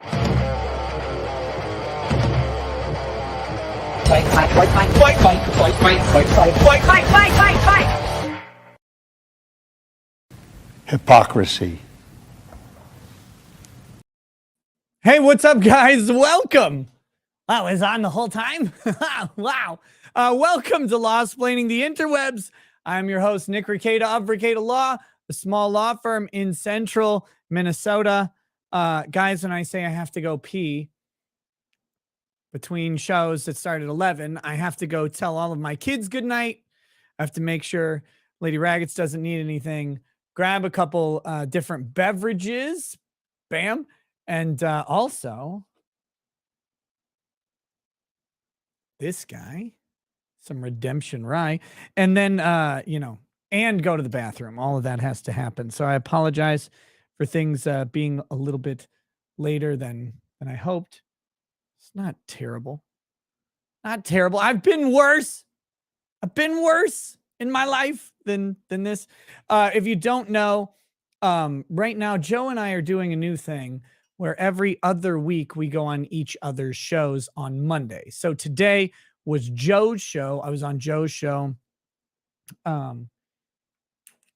Fight, fight, fight, fight, fight, fight, fight, fight, fight, fight, fight, fight, fight, fight, fight. Hypocrisy. Hey, what's up, guys? Welcome. Wow, is on the whole time? Wow. Welcome to Law-Splaining the Interwebs. I'm your host, Nick Rekieta of Rekieta Law, a small law firm in central Minnesota. Guys, when I say I have to go pee between shows that start at 11, I have to go tell all of my kids good night. I have to make sure Lady Raggets doesn't need anything. Grab a couple different beverages. Bam. And also, this guy, some redemption rye. And then, and go to the bathroom. All of that has to happen. So I apologize for things being a little bit later than I hoped. It's not terrible. Not terrible. I've been worse. I've been worse in my life than this. If you don't know, right now, Joe and I are doing a new thing where every other week we go on each other's shows on Monday. So today was Joe's show. I was on Joe's show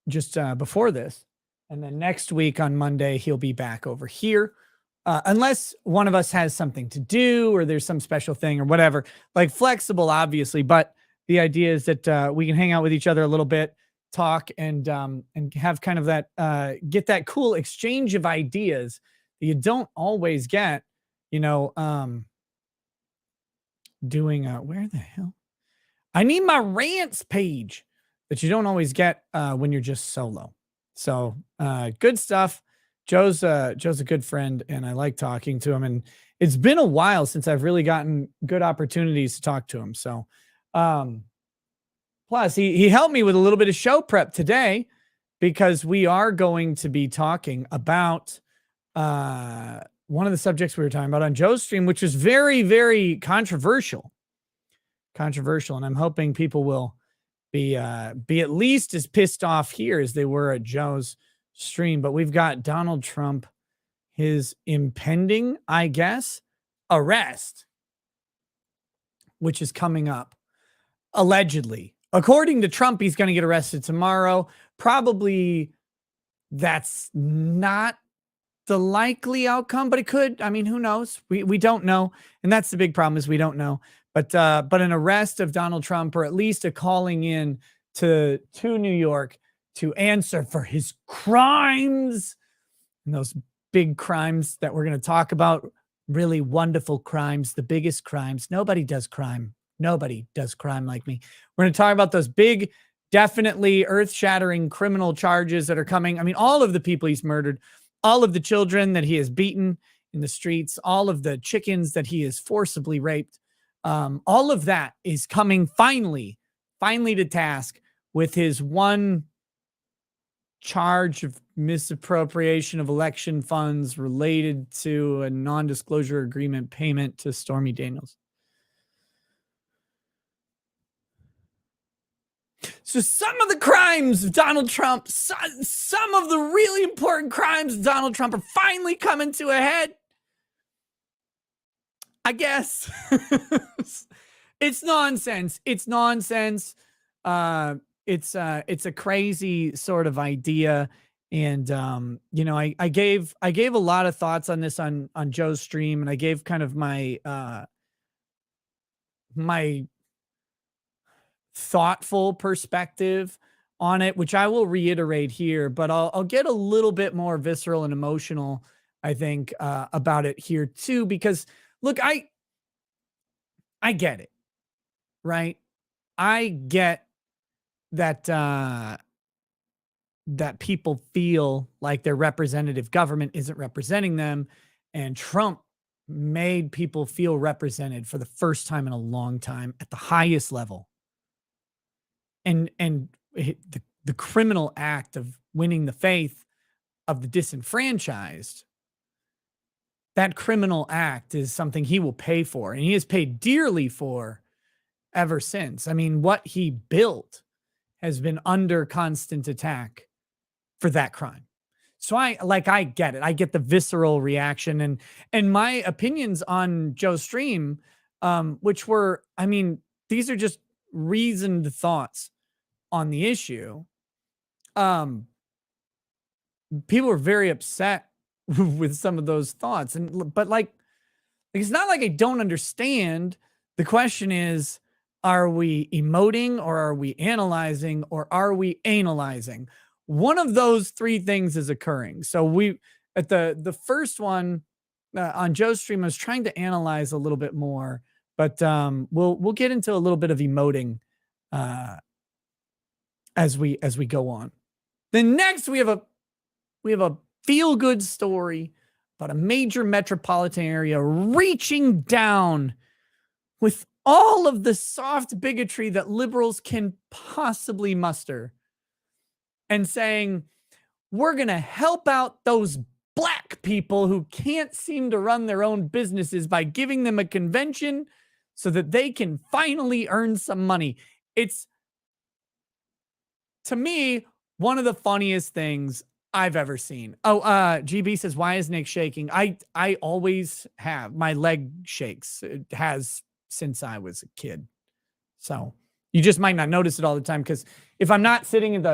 just before this. And then next week on Monday, he'll be back over here. Unless one of us has something to do or there's some special thing or whatever, like flexible, obviously. But the idea is that we can hang out with each other a little bit, talk, and have kind of that, get that cool exchange of ideas that you don't always get, doing, where the hell? I need my rants page that you don't always get when you're just solo. So good stuff. Joe's a good friend, and I like talking to him. And it's been a while since I've really gotten good opportunities to talk to him. So, plus he helped me with a little bit of show prep today because we are going to be talking about one of the subjects we were talking about on Joe's stream, which is very, very controversial. And I'm hoping people will be at least as pissed off here as they were at Joe's stream. But we've got Donald Trump, his impending, I guess, arrest, which is coming up allegedly. According to Trump, he's going to get arrested tomorrow. Probably that's not the likely outcome, but it could. I mean, who knows? We don't know. And that's the big problem, is we don't know. But an arrest of Donald Trump, or at least a calling in to New York to answer for his crimes, and those big crimes that we're going to talk about, really wonderful crimes, the biggest crimes. Nobody does crime. Nobody does crime like me. We're going to talk about those big, definitely earth-shattering criminal charges that are coming. I mean, all of the people he's murdered, all of the children that he has beaten in the streets, all of the chickens that he has forcibly raped, all of that is coming finally to task with his one charge of misappropriation of election funds related to a non-disclosure agreement payment to Stormy Daniels. So some of the crimes of Donald Trump, some of the really important crimes of Donald Trump are finally coming to a head. I guess. It's nonsense. It's nonsense. It's a crazy sort of idea. And, I gave a lot of thoughts on this on Joe's stream, and I gave kind of my thoughtful perspective on it, which I will reiterate here, but I'll get a little bit more visceral and emotional, I think, about it here too, because look, I get it, right? I get that, that people feel like their representative government isn't representing them, and Trump made people feel represented for the first time in a long time at the highest level. And the criminal act of winning the faith of the disenfranchised, that criminal act is something he will pay for, and he has paid dearly for ever since. I mean, what he built has been under constant attack for that crime. So I get it. I get the visceral reaction and my opinions on Joe's stream, which were, I mean, these are just reasoned thoughts on the issue. People were very upset with some of those thoughts, but like it's not like I don't understand. The question is, are we emoting or are we analyzing or are we analyzing? One of those three things is occurring. So we at the first one on Joe's stream, I was trying to analyze a little bit more, but we'll get into a little bit of emoting as we go on. Then next we have a feel-good story about a major metropolitan area reaching down with all of the soft bigotry that liberals can possibly muster and saying, we're going to help out those black people who can't seem to run their own businesses by giving them a convention so that they can finally earn some money. It's, to me, one of the funniest things I've ever seen. Oh, GB says, why is Nick shaking? I always have. My leg shakes. It has since I was a kid. So you just might not notice it all the time because if I'm not sitting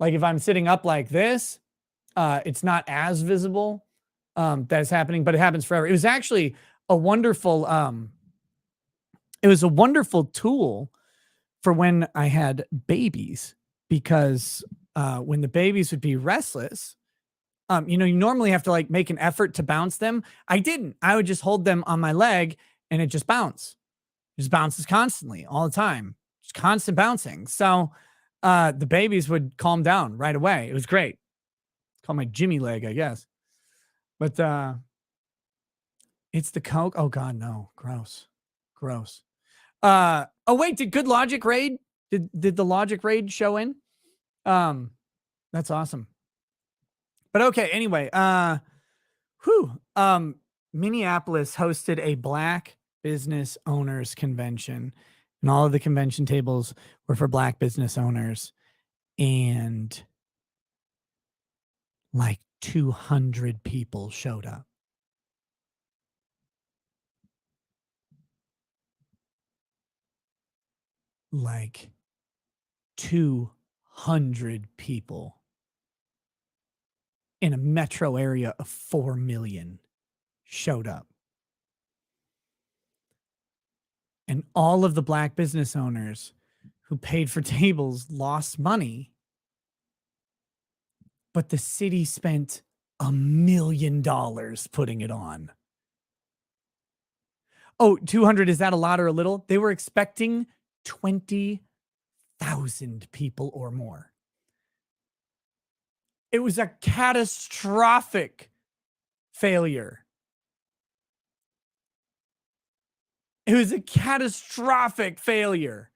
if I'm sitting up like this, it's not as visible that is happening, but it happens forever. It was actually a wonderful, tool for when I had babies because when the babies would be restless, you normally have to like make an effort to bounce them. I didn't. I would just hold them on my leg and it just bounces. It just bounces constantly all the time. Just constant bouncing. So the babies would calm down right away. It was great. It's called my Jimmy leg, I guess. But it's the Coke. Oh God, no. Gross. Oh wait, did Good Logic raid? Did the Logic raid show in? That's awesome. But okay, anyway, Minneapolis hosted a Black business owners convention, and all of the convention tables were for Black business owners, and like 200 people showed up. Like 200 people in a metro area of 4 million showed up. And all of the Black business owners who paid for tables lost money, but the city spent $1 million putting it on. Oh, 200, is that a lot or a little? They were expecting 20,000 people or more. It was a catastrophic failure. It was a catastrophic failure.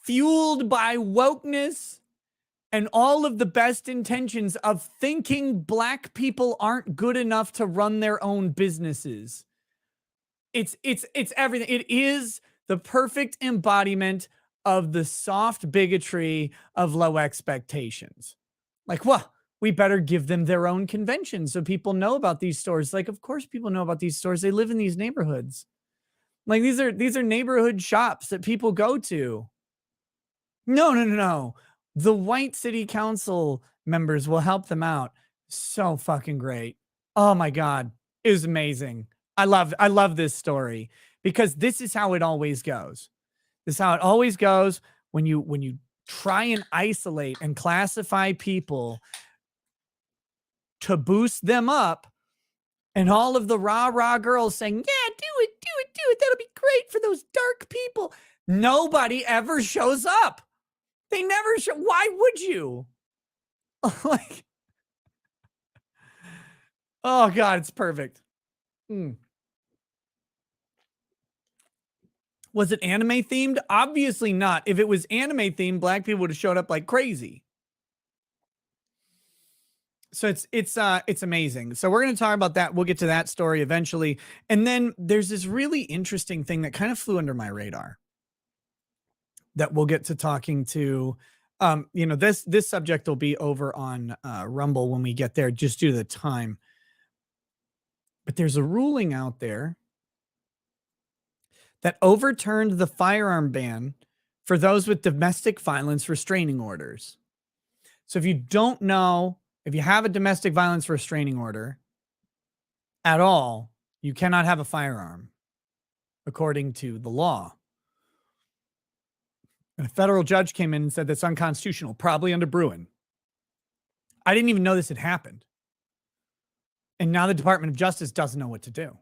Fueled by wokeness and all of the best intentions of thinking Black people aren't good enough to run their own businesses. It's everything. It is the perfect embodiment of the soft bigotry of low expectations. Like, well, we better give them their own convention so people know about these stores. Like, of course people know about these stores. They live in these neighborhoods. Like, these are neighborhood shops that people go to. No. The white city council members will help them out. So fucking great. Oh my God. It was amazing. I love this story because this is how it always goes. This is how it always goes when you try and isolate and classify people to boost them up, and all of the rah girls saying, yeah, do it. That'll be great for those dark people. Nobody ever shows up. They never show. Why would you? Like, oh God, it's perfect. Was it anime themed? Obviously not. If it was anime themed, Black people would have showed up like crazy. So it's amazing. So we're going to talk about that. We'll get to that story eventually. And then there's this really interesting thing that kind of flew under my radar that we'll get to talking to You know, this subject will be over on Rumble when we get there, just due to the time. But there's a ruling out there that overturned the firearm ban for those with domestic violence restraining orders. So if you don't know, if you have a domestic violence restraining order at all, you cannot have a firearm, according to the law. And a federal judge came in and said that's unconstitutional, probably under Bruin. I didn't even know this had happened. And now the Department of Justice doesn't know what to do.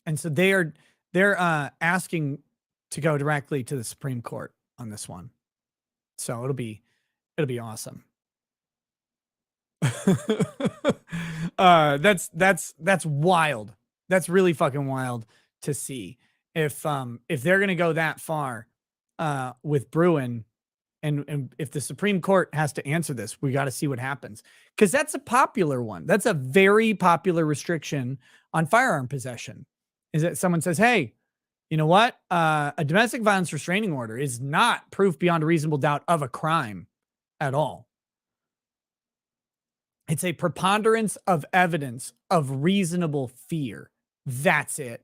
And so they're asking to go directly to the Supreme Court on this one. So it'll be awesome. That's wild. That's really fucking wild to see. If they're gonna go that far with Bruin, and if the Supreme Court has to answer this, we got to see what happens, because that's a popular one. That's a very popular restriction on firearm possession. Is that someone says, hey, you know what? A domestic violence restraining order is not proof beyond a reasonable doubt of a crime at all. It's a preponderance of evidence of reasonable fear. That's it.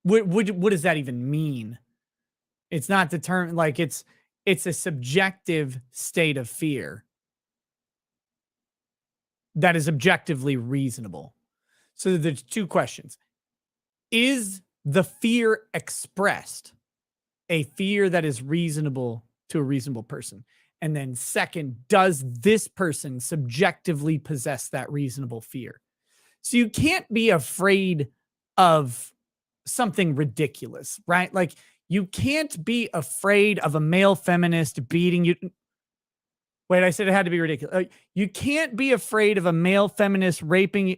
What does that even mean? It's not determined. Like it's a subjective state of fear that is objectively reasonable. So there's two questions. Is the fear expressed a fear that is reasonable to a reasonable person? And then second, does this person subjectively possess that reasonable fear? So you can't be afraid of something ridiculous, right? Like you can't be afraid of a male feminist beating you. Wait, I said it had to be ridiculous. You can't be afraid of a male feminist raping you.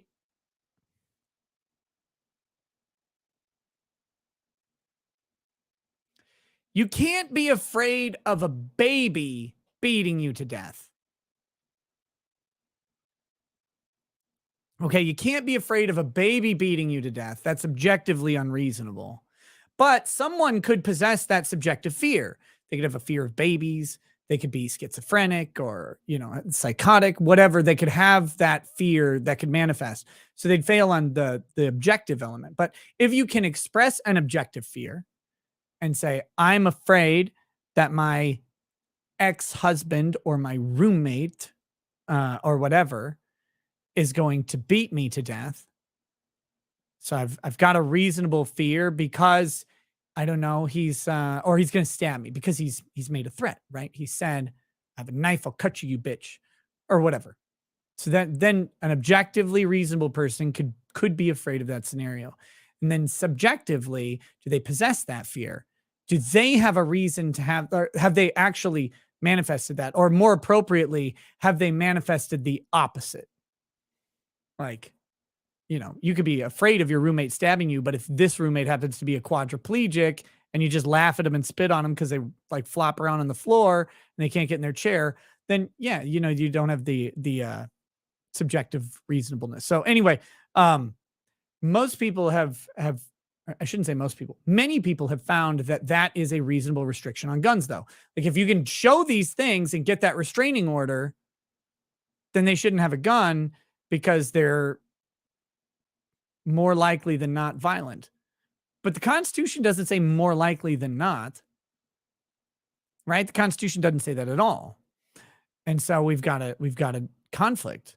You can't be afraid of a baby beating you to death. Okay, you can't be afraid of a baby beating you to death. That's objectively unreasonable. But someone could possess that subjective fear. They could have a fear of babies. They could be schizophrenic or, you know, psychotic, whatever. They could have that fear that could manifest. So they'd fail on the objective element. But if you can express an objective fear and say, I'm afraid that my ex-husband or my roommate or whatever is going to beat me to death. So I've got a reasonable fear because I don't know, he's going to stab me because he's made a threat, right? He said, I have a knife, I'll cut you, you bitch, or whatever. So then an objectively reasonable person could be afraid of that scenario. And then subjectively, do they possess that fear? Do they have a reason to have, or have they actually manifested that? Or more appropriately, have they manifested the opposite? Like, you know, you could be afraid of your roommate stabbing you, but if this roommate happens to be a quadriplegic and you just laugh at them and spit on them because they like flop around on the floor and they can't get in their chair, then yeah, you know, you don't have the subjective reasonableness. So anyway, most people have, I shouldn't say most people, many people have found that is a reasonable restriction on guns though. Like if you can show these things and get that restraining order, then they shouldn't have a gun because they're more likely than not violent. But the Constitution doesn't say more likely than not, right? The Constitution doesn't say that at all. And so we've got a conflict.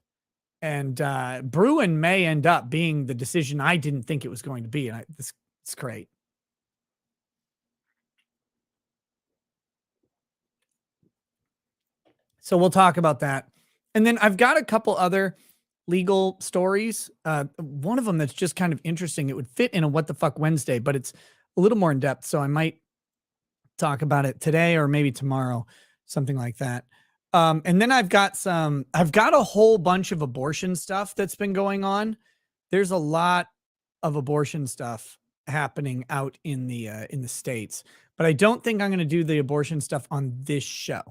And Bruin may end up being the decision I didn't think it was going to be. And it's great. So we'll talk about that. And then I've got a couple other legal stories. One of them that's just kind of interesting. It would fit in a What the Fuck Wednesday, but it's a little more in depth. So I might talk about it today or maybe tomorrow, something like that. And then I've got a whole bunch of abortion stuff that's been going on. There's a lot of abortion stuff happening out in the States, but I don't think I'm going to do the abortion stuff on this show.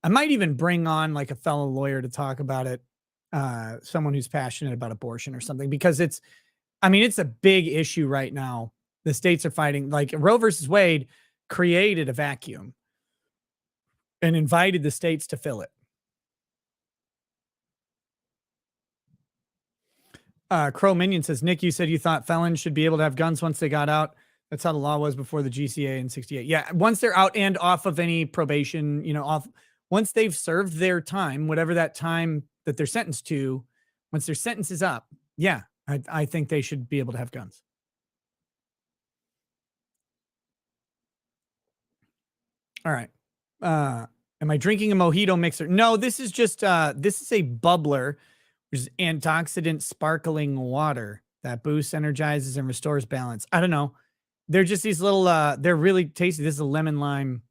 I might even bring on like a fellow lawyer to talk about it. Someone who's passionate about abortion or something, because it's a big issue right now. The states are fighting. Like Roe versus Wade created a vacuum. and invited the states to fill it. Crow Minion says, Nick, you said you thought felons should be able to have guns once they got out. That's how the law was before the GCA in 68. Yeah, once they're out and off of any probation, once they've served their time, whatever that time that they're sentenced to, once their sentence is up, yeah, I think they should be able to have guns. All right. Am I drinking a mojito mixer? No, this is just this is a bubbler, which is antioxidant sparkling water that boosts, energizes, and restores balance. I don't know. They're just these little they're really tasty. This is a lemon lime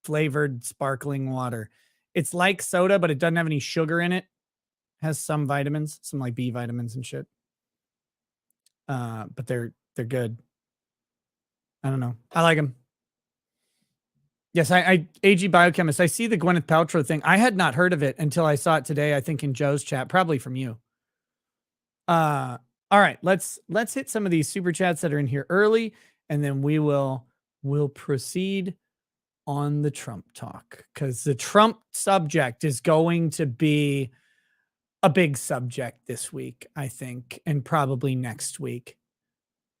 flavored sparkling water. It's like soda, but it doesn't have any sugar in it. Has some vitamins, some like B vitamins and shit. But they're good. I don't know. I like them. Yes, I AG Biochemist. I see the Gwyneth Paltrow thing. I had not heard of it until I saw it today, I think in Joe's chat, probably from you. All right, let's hit some of these super chats that are in here early, and then we'll proceed on the Trump talk, because the Trump subject is going to be a big subject this week, I think, and probably next week.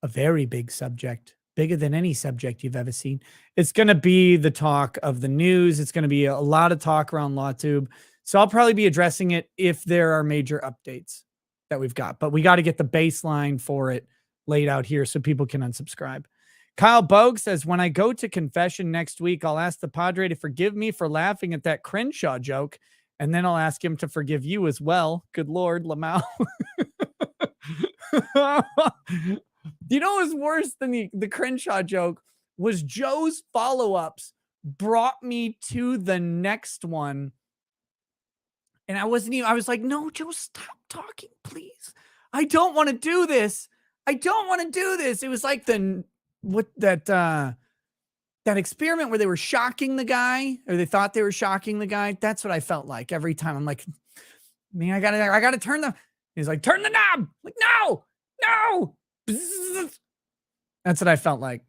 A very big subject. Bigger than any subject you've ever seen. It's going to be the talk of the news. It's going to be a lot of talk around LawTube. So I'll probably be addressing it if there are major updates that we've got. But we got to get the baseline for it laid out here so people can unsubscribe. Kyle Bogue says, when I go to confession next week, I'll ask the Padre to forgive me for laughing at that Crenshaw joke. And then I'll ask him to forgive you as well. Good Lord, Lamau. You know what was worse than the Crenshaw joke was Joe's follow-ups brought me to the next one. And I was like, no, Joe, stop talking, please. I don't want to do this. It was like that experiment where they were shocking the guy, or they thought they were shocking the guy. That's what I felt like every time. I'm like, man, I gotta turn the, he's like, turn the knob. I'm like, no. That's what I felt like.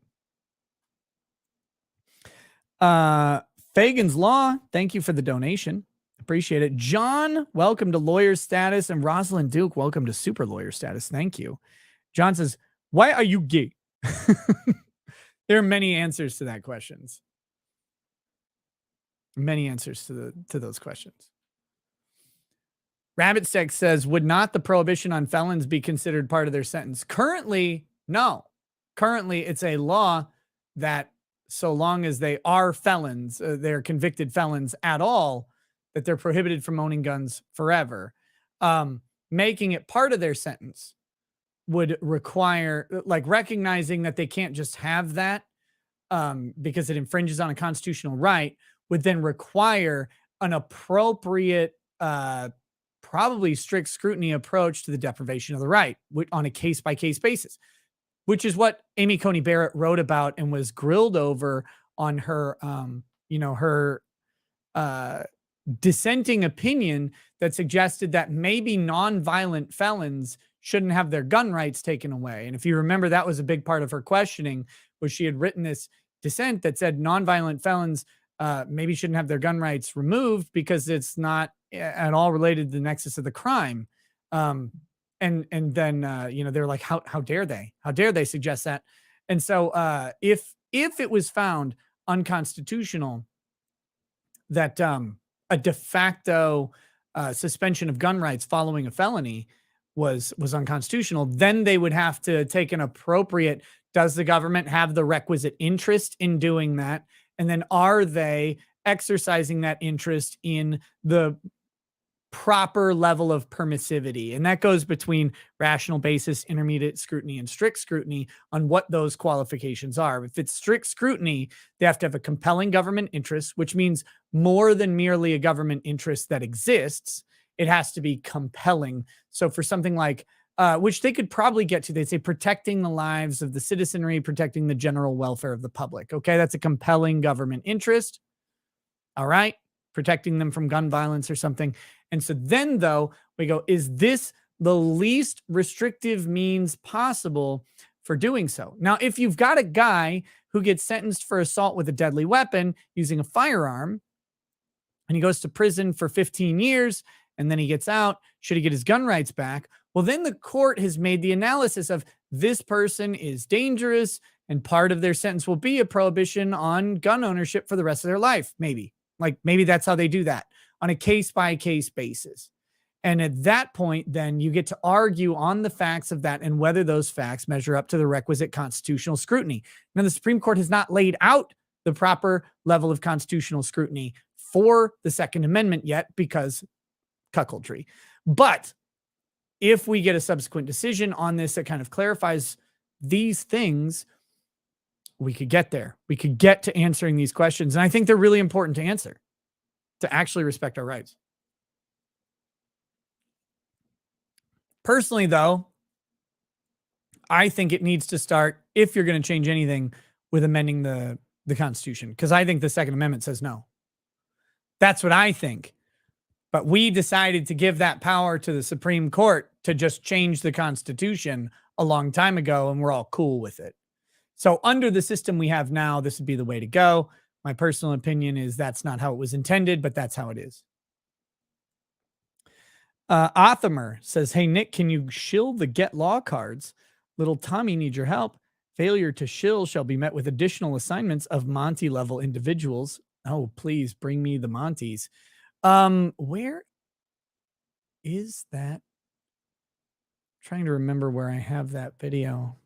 Fagan's Law, thank you for the donation. Appreciate it. John, welcome to lawyer status. And Rosalind Duke, welcome to super lawyer status. Thank you. John says, why are you gay? There are many answers to that questions. Many answers to those questions. Rabbit Stick says, would not the prohibition on felons be considered part of their sentence? Currently, no. Currently, it's a law that so long as they are felons, they're convicted felons at all, that they're prohibited from owning guns forever. Making it part of their sentence would require, like, recognizing that they can't just have that because it infringes on a constitutional right, would then require an appropriate probably strict scrutiny approach to the deprivation of the right on a case-by-case basis, which is what Amy Coney Barrett wrote about and was grilled over on her, her dissenting opinion that suggested that maybe nonviolent felons shouldn't have their gun rights taken away. And if you remember, that was a big part of her questioning, was she had written this dissent that said nonviolent felons maybe shouldn't have their gun rights removed because it's not at all related to the nexus of the crime. And then they're like, how dare they suggest that? And so if it was found unconstitutional that a de facto suspension of gun rights following a felony was unconstitutional, then they would have to take an appropriate, does the government have the requisite interest in doing that? And then are they exercising that interest in the proper level of permissivity? And that goes between rational basis, intermediate scrutiny, and strict scrutiny on what those qualifications are. If it's strict scrutiny, they have to have a compelling government interest, which means more than merely a government interest that exists. It has to be compelling. So for something like, which they could probably get to, they'd say protecting the lives of the citizenry, protecting the general welfare of the public. Okay, that's a compelling government interest. All right, protecting them from gun violence or something. And so then, though, we go, is this the least restrictive means possible for doing so? Now, if you've got a guy who gets sentenced for assault with a deadly weapon using a firearm, and he goes to prison for 15 years and then he gets out, should he get his gun rights back? Well, then the court has made the analysis of this person is dangerous and part of their sentence will be a prohibition on gun ownership for the rest of their life. Maybe that's how they do that on a case by case basis. And at that point, then you get to argue on the facts of that and whether those facts measure up to the requisite constitutional scrutiny. Now, the Supreme Court has not laid out the proper level of constitutional scrutiny for the Second Amendment yet because cuckoldry. But if we get a subsequent decision on this that kind of clarifies these things, we could get there. We could get to answering these questions. And I think they're really important to answer, to actually respect our rights. Personally, though, I think it needs to start, if you're going to change anything, with amending the Constitution, because I think the Second Amendment says no. That's what I think. But we decided to give that power to the Supreme Court to just change the Constitution a long time ago, and we're all cool with it. So under the system we have now, this would be the way to go. My personal opinion is that's not how it was intended, but that's how it is. Othamer says, hey, Nick, can you shill the Get Law cards? Little Tommy needs your help. Failure to shill shall be met with additional assignments of Monty level individuals. Oh, please bring me the Monties. Where is that? I'm trying to remember where I have that video.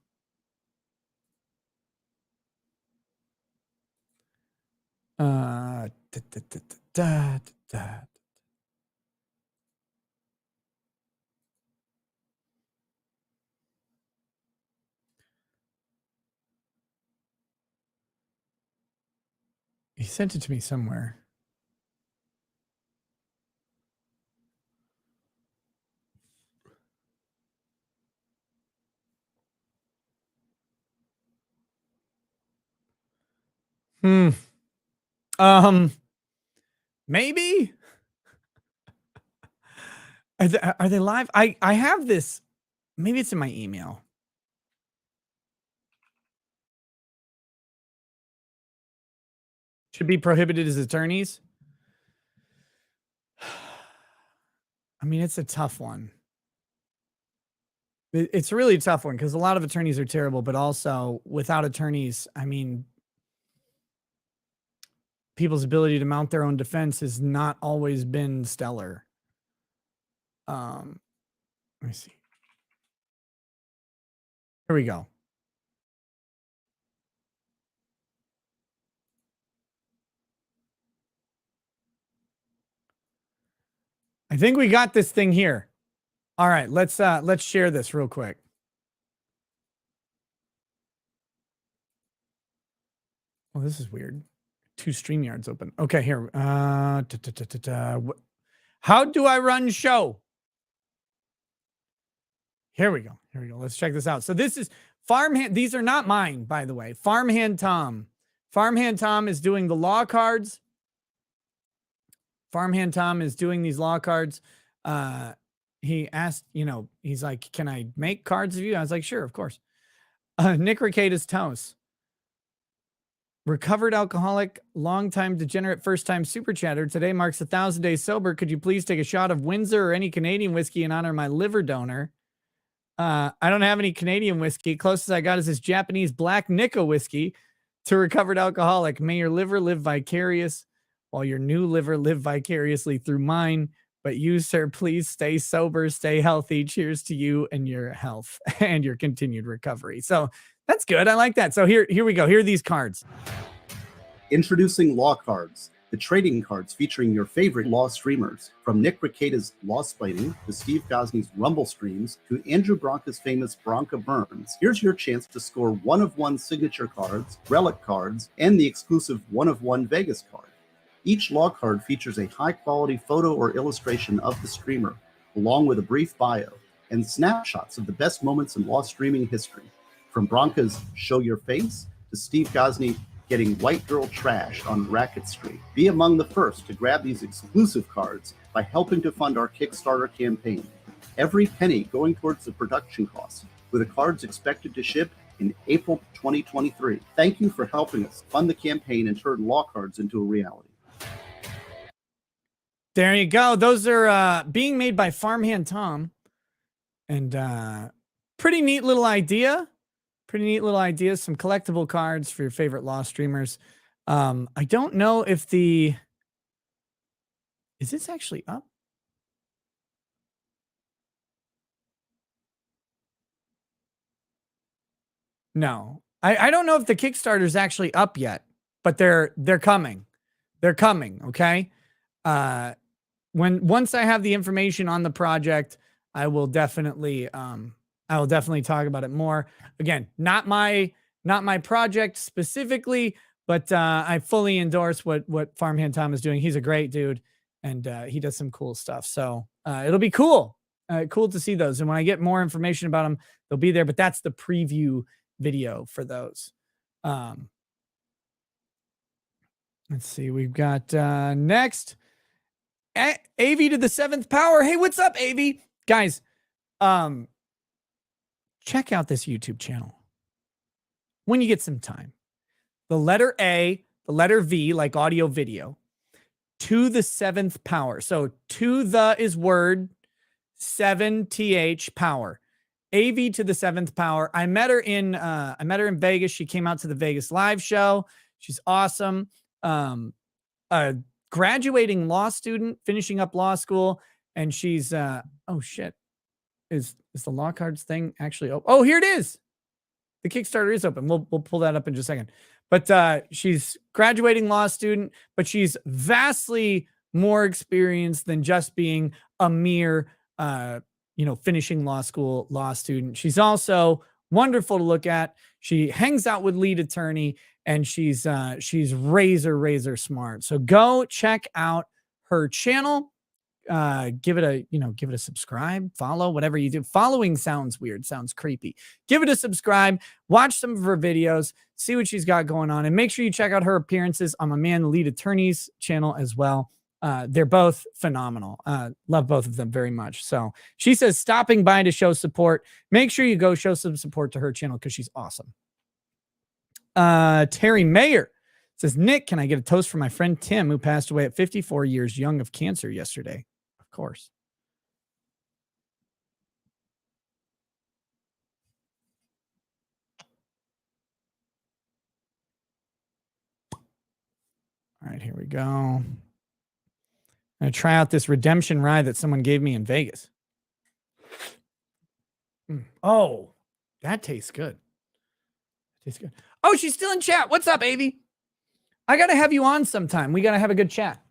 He sent it to me somewhere. Maybe. Are they live? I have this. Maybe it's in my email. Should be prohibited as attorneys. I mean, it's a tough one. It's a really tough one because a lot of attorneys are terrible, but also without attorneys, I mean, people's ability to mount their own defense has not always been stellar. Let me see. Here we go. I think we got this thing here. All right, let's share this real quick. Well, this is weird. 2 StreamYards open. Okay, here. How do I run show? Here we go. Here we go. Let's check this out. So this is Farmhand. These are not mine, by the way. Farmhand Tom. Farmhand Tom is doing the law cards. Farmhand Tom is doing these law cards. He asked, he's like, can I make cards of you? I was like, sure, of course. Nick Ricatus Toast. Recovered alcoholic, longtime degenerate, first-time super chatter. Today marks 1,000 days sober. Could you please take a shot of Windsor or any Canadian whiskey in honor of my liver donor? I don't have any Canadian whiskey. Closest I got is this Japanese black Nicka whiskey to recovered alcoholic. May your liver live vicarious while your new liver live vicariously through mine. But you, sir, please stay sober, stay healthy. Cheers to you and your health and your continued recovery. So that's good. I like that. So here we go. Here are these cards. Introducing Law Cards, the trading cards featuring your favorite law streamers. From Nick Ricada's Law Splaining to Steve Gosney's Rumble Streams to Andrew Bronca's famous Bronca Burns. Here's your chance to score 1-of-1 signature cards, relic cards, and the exclusive 1-of-1 Vegas card. Each law card features a high-quality photo or illustration of the streamer, along with a brief bio, and snapshots of the best moments in law streaming history. From Bronca's Show Your Face to Steve Gosney getting white girl trashed on Racket Street. Be among the first to grab these exclusive cards by helping to fund our Kickstarter campaign. Every penny going towards the production costs, with the cards expected to ship in April 2023. Thank you for helping us fund the campaign and turn law cards into a reality. There you go. Those are being made by Farmhand Tom. And pretty neat little idea. Pretty neat little idea. Some collectible cards for your favorite Law streamers. I don't know if is this actually up? No. I don't know if the Kickstarter is actually up yet, but they're coming. They're coming, okay? Once I have the information on the project, I will definitely talk about it more. Again, not my project specifically, but I fully endorse what Farmhand Tom is doing. He's a great dude, and he does some cool stuff. So it'll be cool. Cool to see those. And when I get more information about them, they'll be there. But that's the preview video for those. Let's see. We've got next AV to the 7th power. Hey, what's up, AV? Guys, check out this YouTube channel when you get some time. The letter A, the letter V, like audio video, to the 7th power. So to the is word, 7th power. AV to the 7th power. I met her in Vegas. She came out to the Vegas live show. She's awesome. A graduating law student, finishing up law school, and she's oh shit. Is the law cards thing actually open? Oh, here it is. The Kickstarter is open. We'll pull that up in just a second. But she's graduating law student, but she's vastly more experienced than just being a mere finishing law school law student. She's also wonderful to look at. She hangs out with lead attorney, and she's razor smart. So go check out her channel. Give it a subscribe, follow, whatever you do. Following sounds weird, sounds creepy. Give it a subscribe, watch some of her videos, see what she's got going on, and make sure you check out her appearances on my man, the lead attorney's channel as well. They're both phenomenal. Love both of them very much. So she says, stopping by to show support. Make sure you go show some support to her channel because she's awesome. Terry Mayer says, Nick, can I get a toast for my friend Tim, who passed away at 54 years young of cancer yesterday? Of course. All right, here we go. I'm going to try out this redemption rye that someone gave me in Vegas. Oh, that tastes good. Tastes good. Oh, she's still in chat. What's up, Avy? I got to have you on sometime. We got to have a good chat.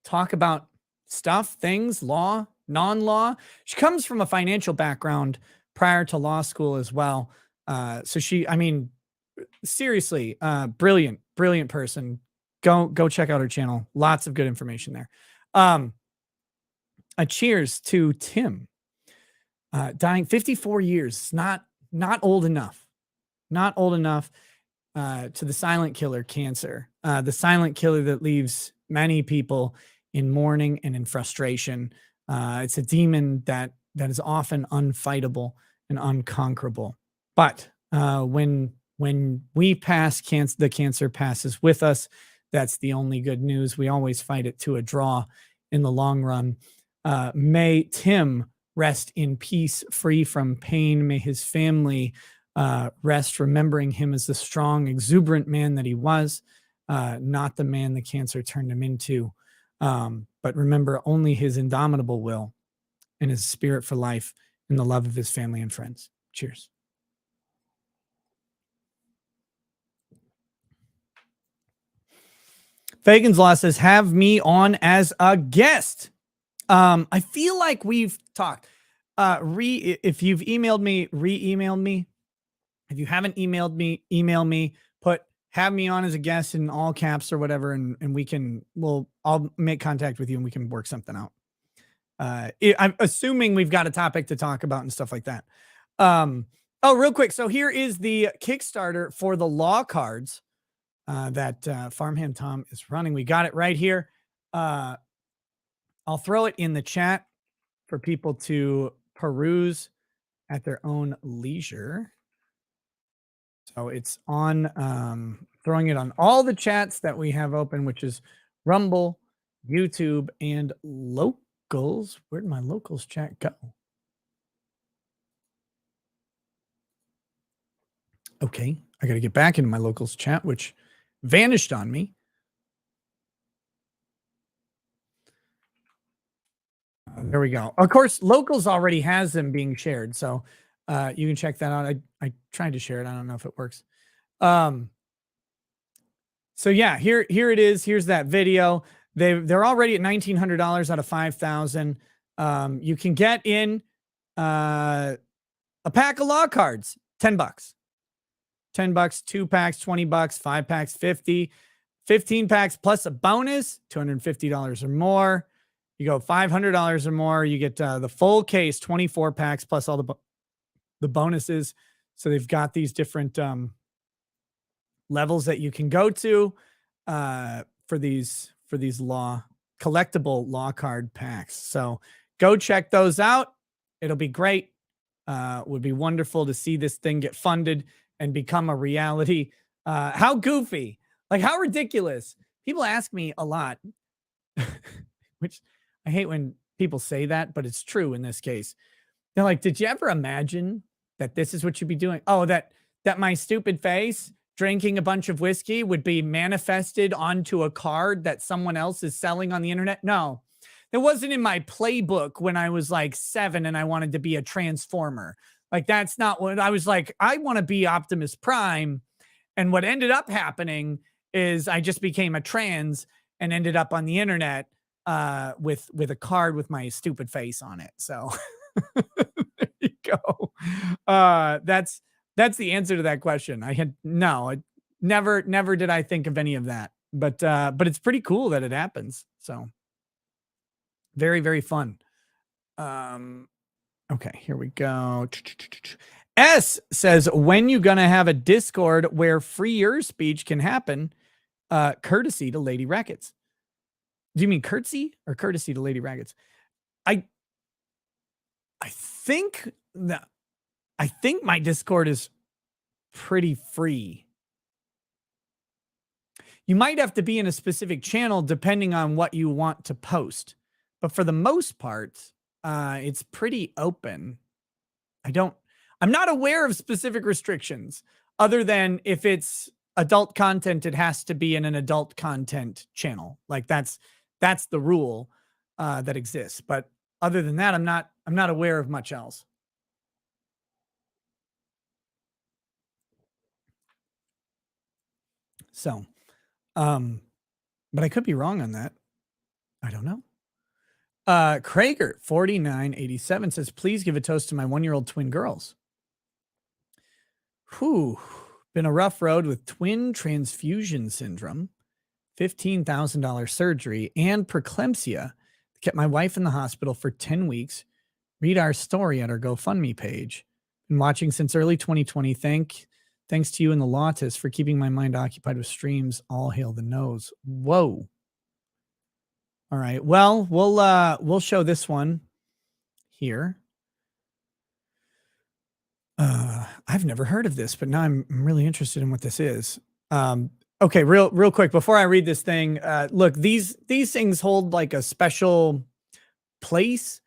Talk about stuff, things, law, non-law. She comes from a financial background prior to law school as well. So seriously, brilliant person. Go check out her channel. Lots of good information there. A cheers to Tim. Dying 54 years. Not old enough. Not old enough to the silent killer cancer. The silent killer that leaves many people in mourning and in frustration. It's a demon that is often unfightable and unconquerable. But when we pass, the cancer passes with us. That's the only good news. We always fight it to a draw in the long run. May Tim rest in peace, free from pain. May his family rest, remembering him as the strong, exuberant man that he was, not the man the cancer turned him into. But remember only his indomitable will and his spirit for life and the love of his family and friends. Cheers. Fagan's Law says, have me on as a guest. I feel like we've talked. If you've emailed me, re-emailed me. If you haven't emailed me, email me. Put have me on as a guest in all caps or whatever, and I'll make contact with you and we can work something out. I'm assuming we've got a topic to talk about and stuff like that. Real quick. So here is the Kickstarter for the law cards that Farmhand Tom is running. We got it right here. I'll throw it in the chat for people to peruse at their own leisure. So it's on, throwing it on all the chats that we have open, which is Rumble, YouTube and locals. Where'd my locals chat go? Okay, I got to get back into my locals chat, which vanished on me. There we go. Of course, locals already has them being shared, so you can check that out. I tried to share it. I don't know if it works. So yeah, here it is. Here's that video. They're already at $1,900 out of 5,000. You can get in a pack of law cards, $10. 10 bucks, 2 packs, 20 bucks, 5 packs, 50, 15 packs plus a bonus, $250 or more. You go $500 or more, you get the full case, 24 packs plus all the bonuses. So they've got these different levels that you can go to for these collectible law card packs. So go check those out. It'll be great. Would be wonderful to see this thing get funded and become a reality. How goofy, like how ridiculous. People ask me a lot, which I hate when people say that, but it's true in this case. They're like, did you ever imagine that this is what you'd be doing? Oh, that my stupid face drinking a bunch of whiskey would be manifested onto a card that someone else is selling on the internet? No, that wasn't in my playbook when I was like 7 and I wanted to be a transformer. Like, that's not what I was like. I want to be Optimus Prime. And what ended up happening is I just became a trans and ended up on the internet with a card with my stupid face on it. So there you go. That's the answer to that question. Never did I think of any of that, but it's pretty cool that it happens. So very, very fun. Okay, here we go. S says, when you gonna have a Discord where freer speech can happen? Courtesy to Lady Rackets. Do you mean curtsy or courtesy to Lady Rackets? I think my Discord is pretty free. You might have to be in a specific channel depending on what you want to post. But for the most part, it's pretty open. I'm not aware of specific restrictions other than if it's adult content, it has to be in an adult content channel. Like that's the rule that exists. But other than that, I'm not aware of much else. So, but I could be wrong on that. I don't know. Krager 4987 says, please give a toast to my 1-year-old twin girls. Whew, been a rough road with twin transfusion syndrome, $15,000 surgery, and preeclampsia. Kept my wife in the hospital for 10 weeks. Read our story at our GoFundMe page. Been watching since early 2020. Thanks to you and the Lotus for keeping my mind occupied with streams. All hail the nose. Whoa. All right. Well, we'll show this one here. I've never heard of this, but now I'm really interested in what this is. Okay, real quick before I read this thing. Look, these things hold like a special place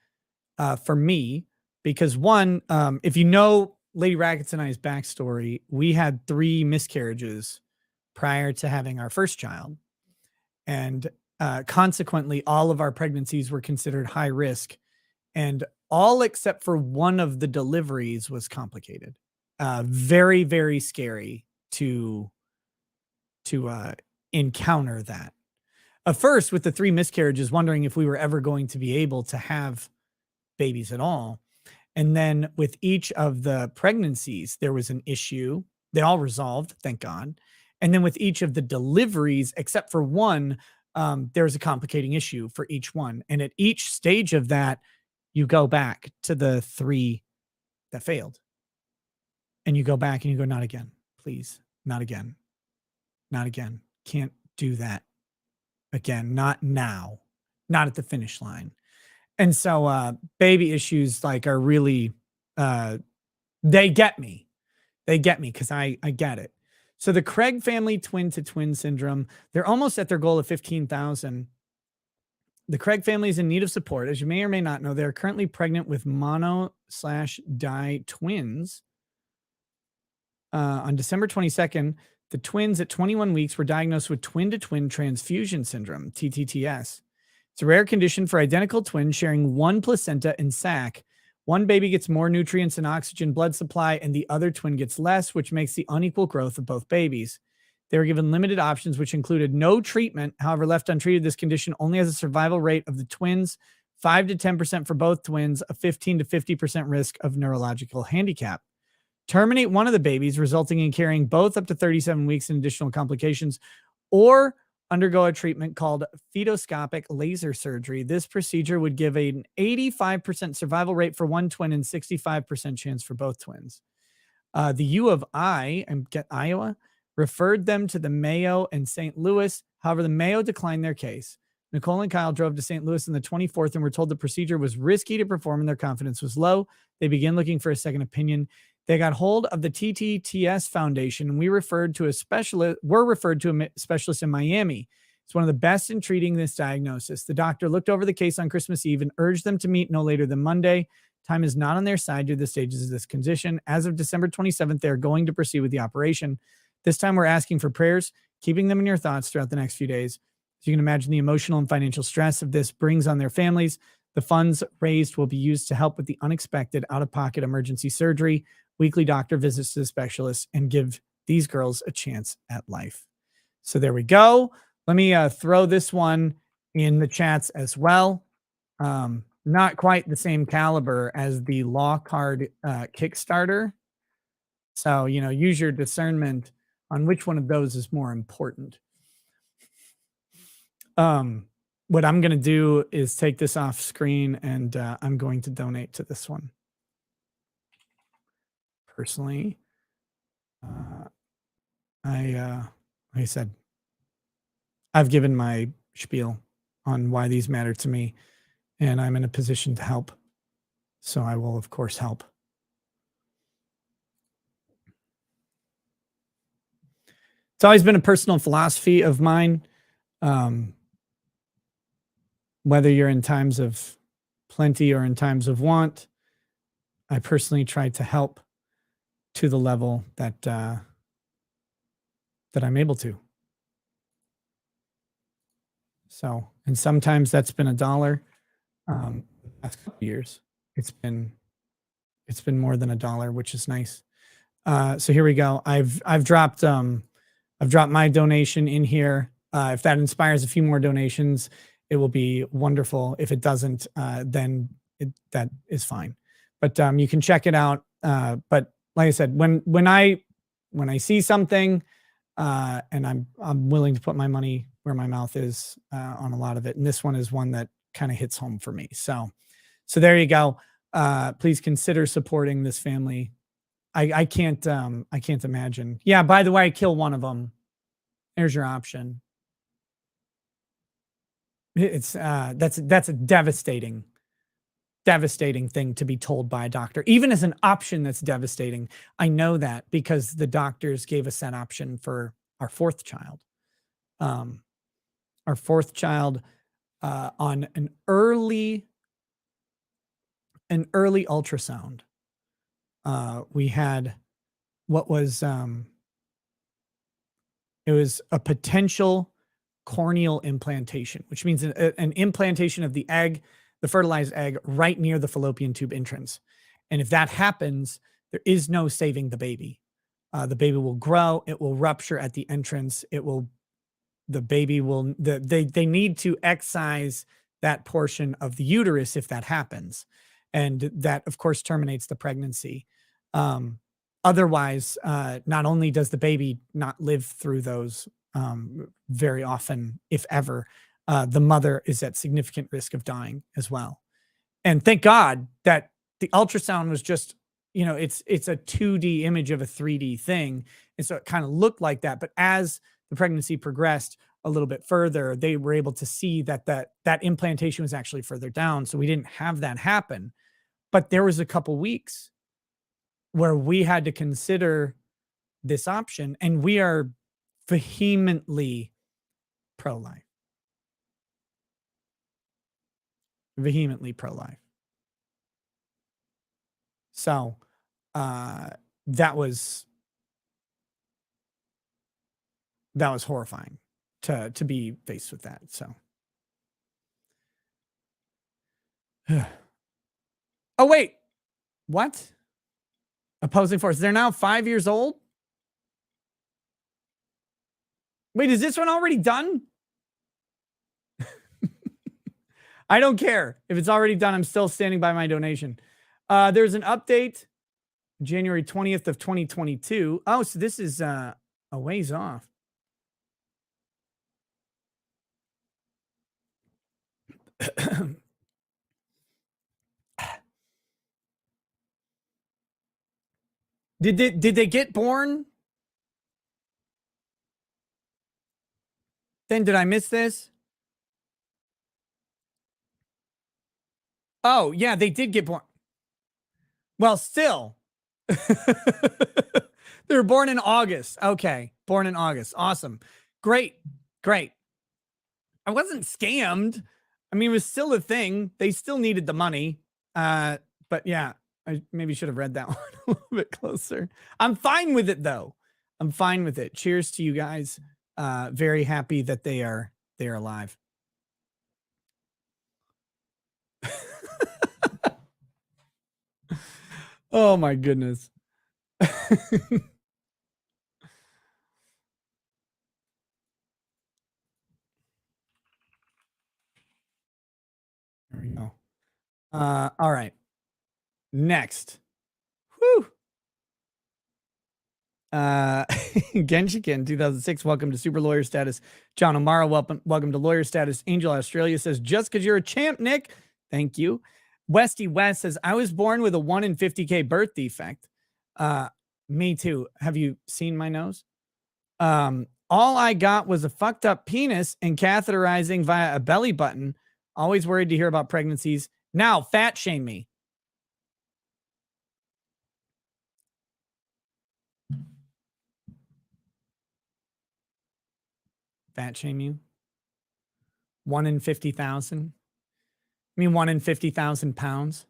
for me because one, if you know Lady Rackets and I's backstory, we had 3 miscarriages prior to having our first child, and consequently, all of our pregnancies were considered high risk, and all except for one of the deliveries was complicated. Very, very scary to encounter that. First, with the 3 miscarriages, wondering if we were ever going to be able to have babies at all. And then with each of the pregnancies, there was an issue. They all resolved, thank God. And then with each of the deliveries, except for one, there was a complicating issue for each one. And at each stage of that, you go back to the 3 that failed. And you go back and you go, not again, please. Not again. Not again. Can't do that again. Not now. Not at the finish line. And so baby issues like are really, they get me. They get me because I get it. So the Craig family twin-to-twin syndrome, they're almost at their goal of 15,000. The Craig family is in need of support. As you may or may not know, they're currently pregnant with mono/di twins. On December 22nd, the twins at 21 weeks were diagnosed with twin-to-twin transfusion syndrome, TTTS. It's a rare condition for identical twins sharing one placenta and sac. One baby gets more nutrients and oxygen blood supply, and the other twin gets less, which makes the unequal growth of both babies. They were given limited options, which included no treatment. However, left untreated, this condition only has a survival rate of the twins, 5 to 10% for both twins, a 15 to 50% risk of neurological handicap. Terminate one of the babies, resulting in carrying both up to 37 weeks in additional complications, or undergo a treatment called fetoscopic laser surgery. This procedure would give an 85% survival rate for one twin and 65% chance for both twins. The U of Iowa referred them to the Mayo and St. Louis. However, the Mayo declined their case. Nicole and Kyle drove to St. Louis on the 24th and were told the procedure was risky to perform and their confidence was low. They began looking for a second opinion. They got hold of the TTTS Foundation, and were referred to a specialist in Miami. It's one of the best in treating this diagnosis. The doctor looked over the case on Christmas Eve and urged them to meet no later than Monday. Time is not on their side due to the stages of this condition. As of December 27th, they are going to proceed with the operation. This time we're asking for prayers, keeping them in your thoughts throughout the next few days. As you can imagine, the emotional and financial stress of this brings on their families. The funds raised will be used to help with the unexpected out-of-pocket emergency surgery, weekly doctor visits to the specialist, and give these girls a chance at life. So there we go. Let me throw this one in the chats as well. Not quite the same caliber as the law card Kickstarter. So, use your discernment on which one of those is more important. What I'm going to do is take this off screen, and I'm going to donate to this one. Personally, like I said, I've given my spiel on why these matter to me, and I'm in a position to help. So I will, of course, help. It's always been a personal philosophy of mine. Whether you're in times of plenty or in times of want, I personally try to help to the level that I'm able to. So, and sometimes that's been $1. Last couple years, it's been more than $1, which is nice. So here we go. I've dropped my donation in here. If that inspires a few more donations, it will be wonderful. If it doesn't, then that is fine. But you can check it out. But like I said, when I see something, and I'm willing to put my money where my mouth is on a lot of it, and this one is one that kind of hits home for me. So there you go. Please consider supporting this family. I can't imagine. Yeah. By the way, kill one of them. There's your option. It's that's a devastating thing to be told by a doctor. Even as an option, that's devastating. I know that because the doctors gave us that option for our fourth child. Our fourth child on an early ultrasound. We had what was it was a potential corneal implantation, which means an implantation of the egg, the fertilized egg, right near the fallopian tube entrance. And if that happens, there is no saving the baby. The baby will grow. It will rupture at the entrance. They need to excise that portion of the uterus if that happens. And that, of course, terminates the pregnancy. Otherwise, not only does the baby not live through those very often, if ever, the mother is at significant risk of dying as well. And thank God that the ultrasound was just, it's a 2D image of a 3D thing. And so it kind of looked like that. But as the pregnancy progressed a little bit further, they were able to see that implantation was actually further down. So we didn't have that happen. But there was a couple weeks where we had to consider this option, and we are vehemently pro-life. vehemently pro-life. So that was horrifying to be faced with that. So oh wait, what? Opposing force. They're now 5 years old? Wait, is this one already done? I don't care. If it's already done, I'm still standing by my donation. There's an update, January 20th of 2022. Oh, so this is a ways off. Did they get born? Then did I miss this? Oh, yeah, they did get born. Well, still. They were born in August. Okay. Born in August. Awesome. Great. Great. I wasn't scammed. I mean, it was still a thing. They still needed the money. But yeah, I maybe should have read that one a little bit closer. I'm fine with it though. I'm fine with it. Cheers to you guys. Very happy that they are alive. Oh my goodness. There we go. All right. Next. Whew. Genshikin 2006. Welcome to Super Lawyer Status. John O'Mara, welcome to Lawyer Status. Angel Australia says, just because you're a champ, Nick. Thank you. Westy West says, I was born with a 1 in 50K birth defect. Me too. Have you seen my nose? All I got was a fucked up penis and catheterizing via a belly button. Always worried to hear about pregnancies. Now fat shame me. Fat shame you? 1 in 50,000? I mean 1 in 50,000 pounds?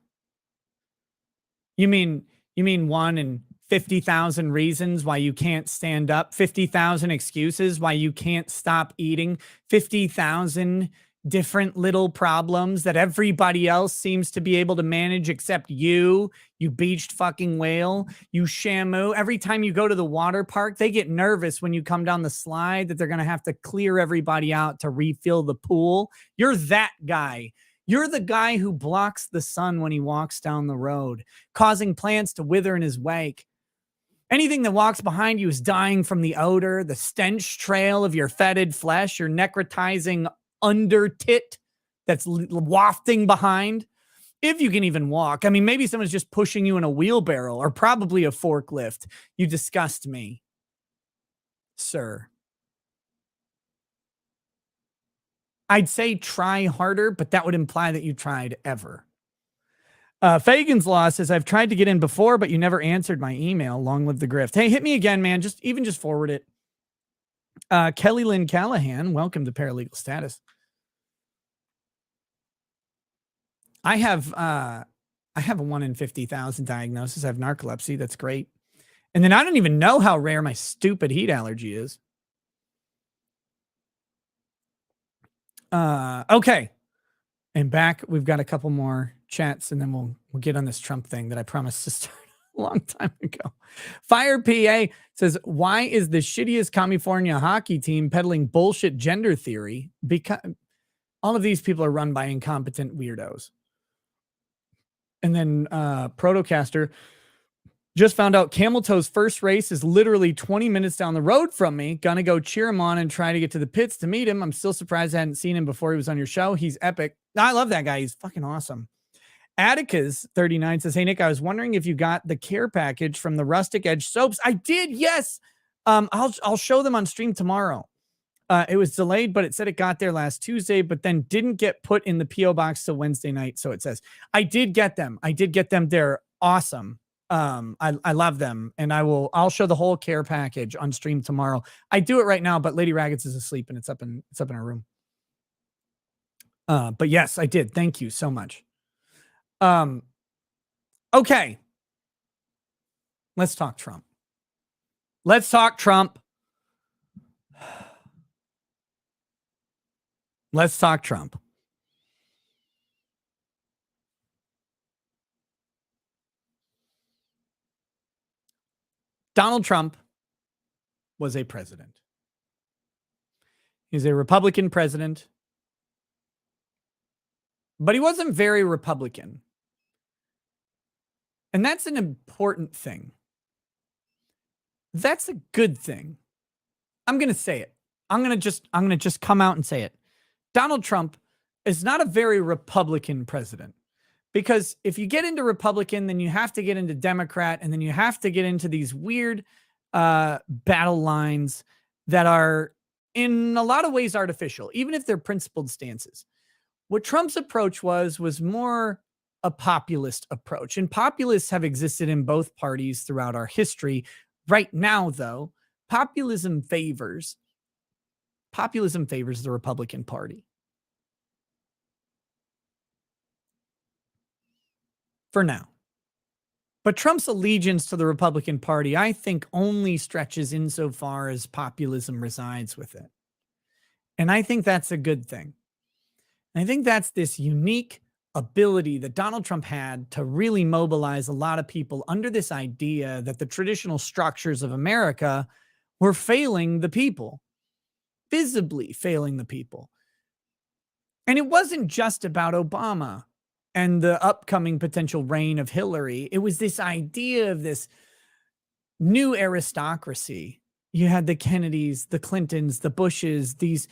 You mean 1 in 50,000 reasons why you can't stand up? 50,000 excuses why you can't stop eating? 50,000 different little problems that everybody else seems to be able to manage except you beached fucking whale, you Shamu. Every time you go to the water park, they get nervous when you come down the slide that they're going to have to clear everybody out to refill the pool. You're that guy. You're the guy who blocks the sun when he walks down the road, causing plants to wither in his wake. Anything that walks behind you is dying from the odor, the stench trail of your fetid flesh, your necrotizing under tit that's wafting behind. If you can even walk. I mean, maybe someone's just pushing you in a wheelbarrow or probably a forklift. You disgust me, sir. I'd say try harder, but that would imply that you tried ever. Fagan's Law says, I've tried to get in before, but you never answered my email. Long live the grift. Hey, hit me again, man. Just forward it. Kelly Lynn Callahan, welcome to Paralegal Status. I have a 1 in 50,000 diagnosis. I have narcolepsy. That's great. And then I don't even know how rare my stupid heat allergy is. Okay. And back, we've got a couple more chats, and then we'll get on this Trump thing that I promised to start a long time ago. Fire PA says, why is the shittiest California hockey team peddling bullshit gender theory? Because all of these people are run by incompetent weirdos. And then Protocaster just found out Camel Toe's first race is literally 20 minutes down the road from me. Gonna go cheer him on and try to get to the pits to meet him. I'm still surprised I hadn't seen him before he was on your show. He's epic. I love that guy. He's fucking awesome. Atticus 39 says, hey, Nick, I was wondering if you got the care package from the Rustic Edge soaps. I did, yes. I'll show them on stream tomorrow. It was delayed, but it said it got there last Tuesday, but then didn't get put in the P.O. box till Wednesday night. So it says, I did get them. They're awesome. I love them, and I'll show the whole care package on stream tomorrow. I do it right now, but Lady Raggeds is asleep and it's up in her room. But yes, I did. Thank you so much. Okay. Let's talk Trump. Let's talk Trump. Let's talk Trump. Donald Trump was a president. He's a Republican president, but he wasn't very Republican. And that's an important thing. That's a good thing. I'm going to say it. I'm going to just come out and say it. Donald Trump is not a very Republican president, because if you get into Republican, then you have to get into Democrat, and then you have to get into these weird battle lines that are in a lot of ways artificial, even if they're principled stances. What Trump's approach was more a populist approach, and populists have existed in both parties throughout our history. Right now, though, populism favors the Republican Party. For now. But Trump's allegiance to the Republican Party, I think, only stretches insofar as populism resides with it. And I think that's a good thing. And I think that's this unique ability that Donald Trump had to really mobilize a lot of people under this idea that the traditional structures of America were failing the people, visibly failing the people. And it wasn't just about Obama and the upcoming potential reign of Hillary. It was this idea of this new aristocracy. You had the Kennedys, the Clintons, the Bushes, these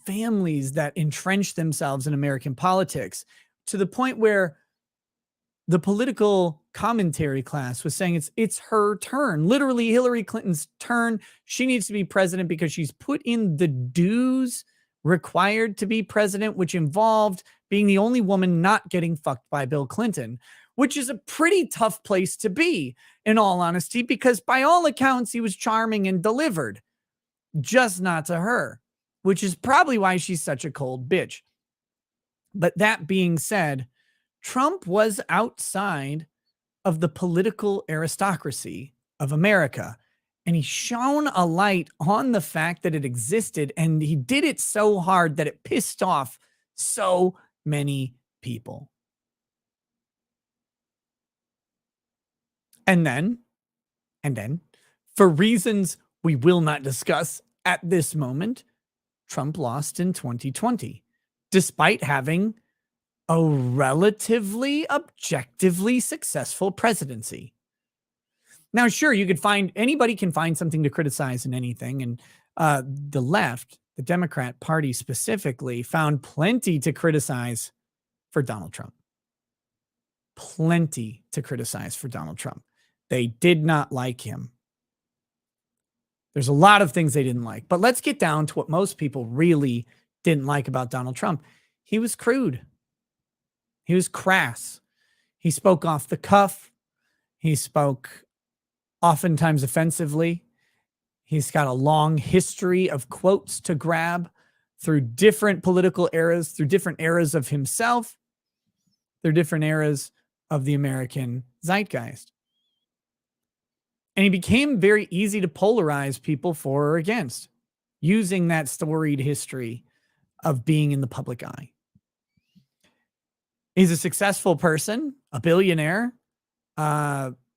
families that entrenched themselves in American politics, to the point where the political commentary class was saying it's her turn, literally Hillary Clinton's turn. She needs to be president because she's put in the dues required to be president, which involved being the only woman not getting fucked by Bill Clinton, which is a pretty tough place to be, in all honesty, because by all accounts, he was charming and delivered, just not to her, which is probably why she's such a cold bitch. But that being said, Trump was outside of the political aristocracy of America, and he shone a light on the fact that it existed, and he did it so hard that it pissed off so many people. And then, for reasons we will not discuss at this moment, Trump lost in 2020, despite having a relatively objectively successful presidency. Now, sure, anybody can find something to criticize in anything. And the left, the Democrat Party specifically, found plenty to criticize for Donald Trump. Plenty to criticize for Donald Trump. They did not like him. There's a lot of things they didn't like. But let's get down to what most people really didn't like about Donald Trump. He was crude. He was crass. He spoke off the cuff. He spoke oftentimes offensively. He's got a long history of quotes to grab through different political eras, through different eras of himself, through different eras of the American zeitgeist. And he became very easy to polarize people for or against, using that storied history of being in the public eye. He's a successful person, a billionaire,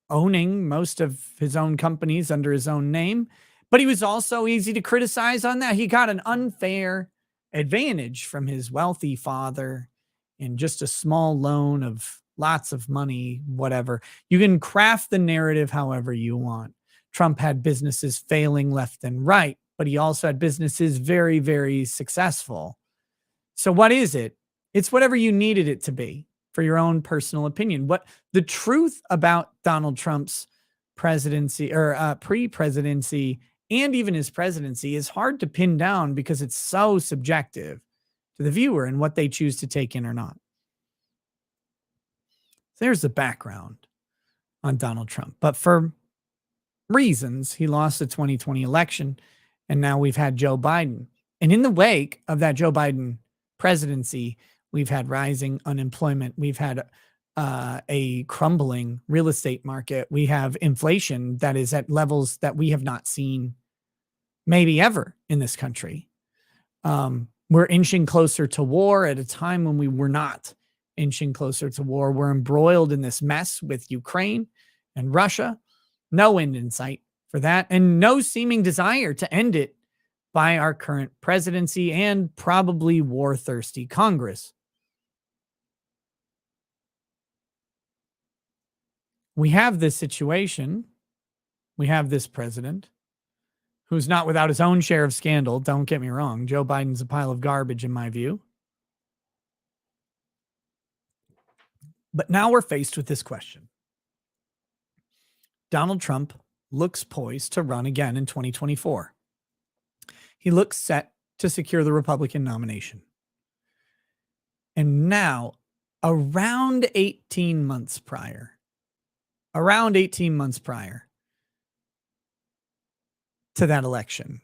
owning most of his own companies under his own name, but he was also easy to criticize on that. He got an unfair advantage from his wealthy father in just a small loan of lots of money, whatever. You can craft the narrative however you want. Trump had businesses failing left and right, but he also had businesses very, very successful. So what is it? It's whatever you needed it to be for your own personal opinion. What the truth about Donald Trump's presidency or pre-presidency and even his presidency is hard to pin down because it's so subjective to the viewer and what they choose to take in or not. There's the background on Donald Trump. But for reasons, he lost the 2020 election, and now we've had Joe Biden. And in the wake of that Joe Biden presidency, We've had rising unemployment. We've had a crumbling real estate market. We have inflation that is at levels that we have not seen maybe ever in this country. We're inching closer to war at a time when we were not inching closer to war. We're embroiled in this mess with Ukraine and Russia. No end in sight for that, and no seeming desire to end it by our current presidency and probably war-thirsty Congress. We have this situation. We have this president who's not without his own share of scandal. Don't get me wrong. Joe Biden's a pile of garbage in my view. But now we're faced with this question. Donald Trump looks poised to run again in 2024. He looks set to secure the Republican nomination. And now, around 18 months prior to that election,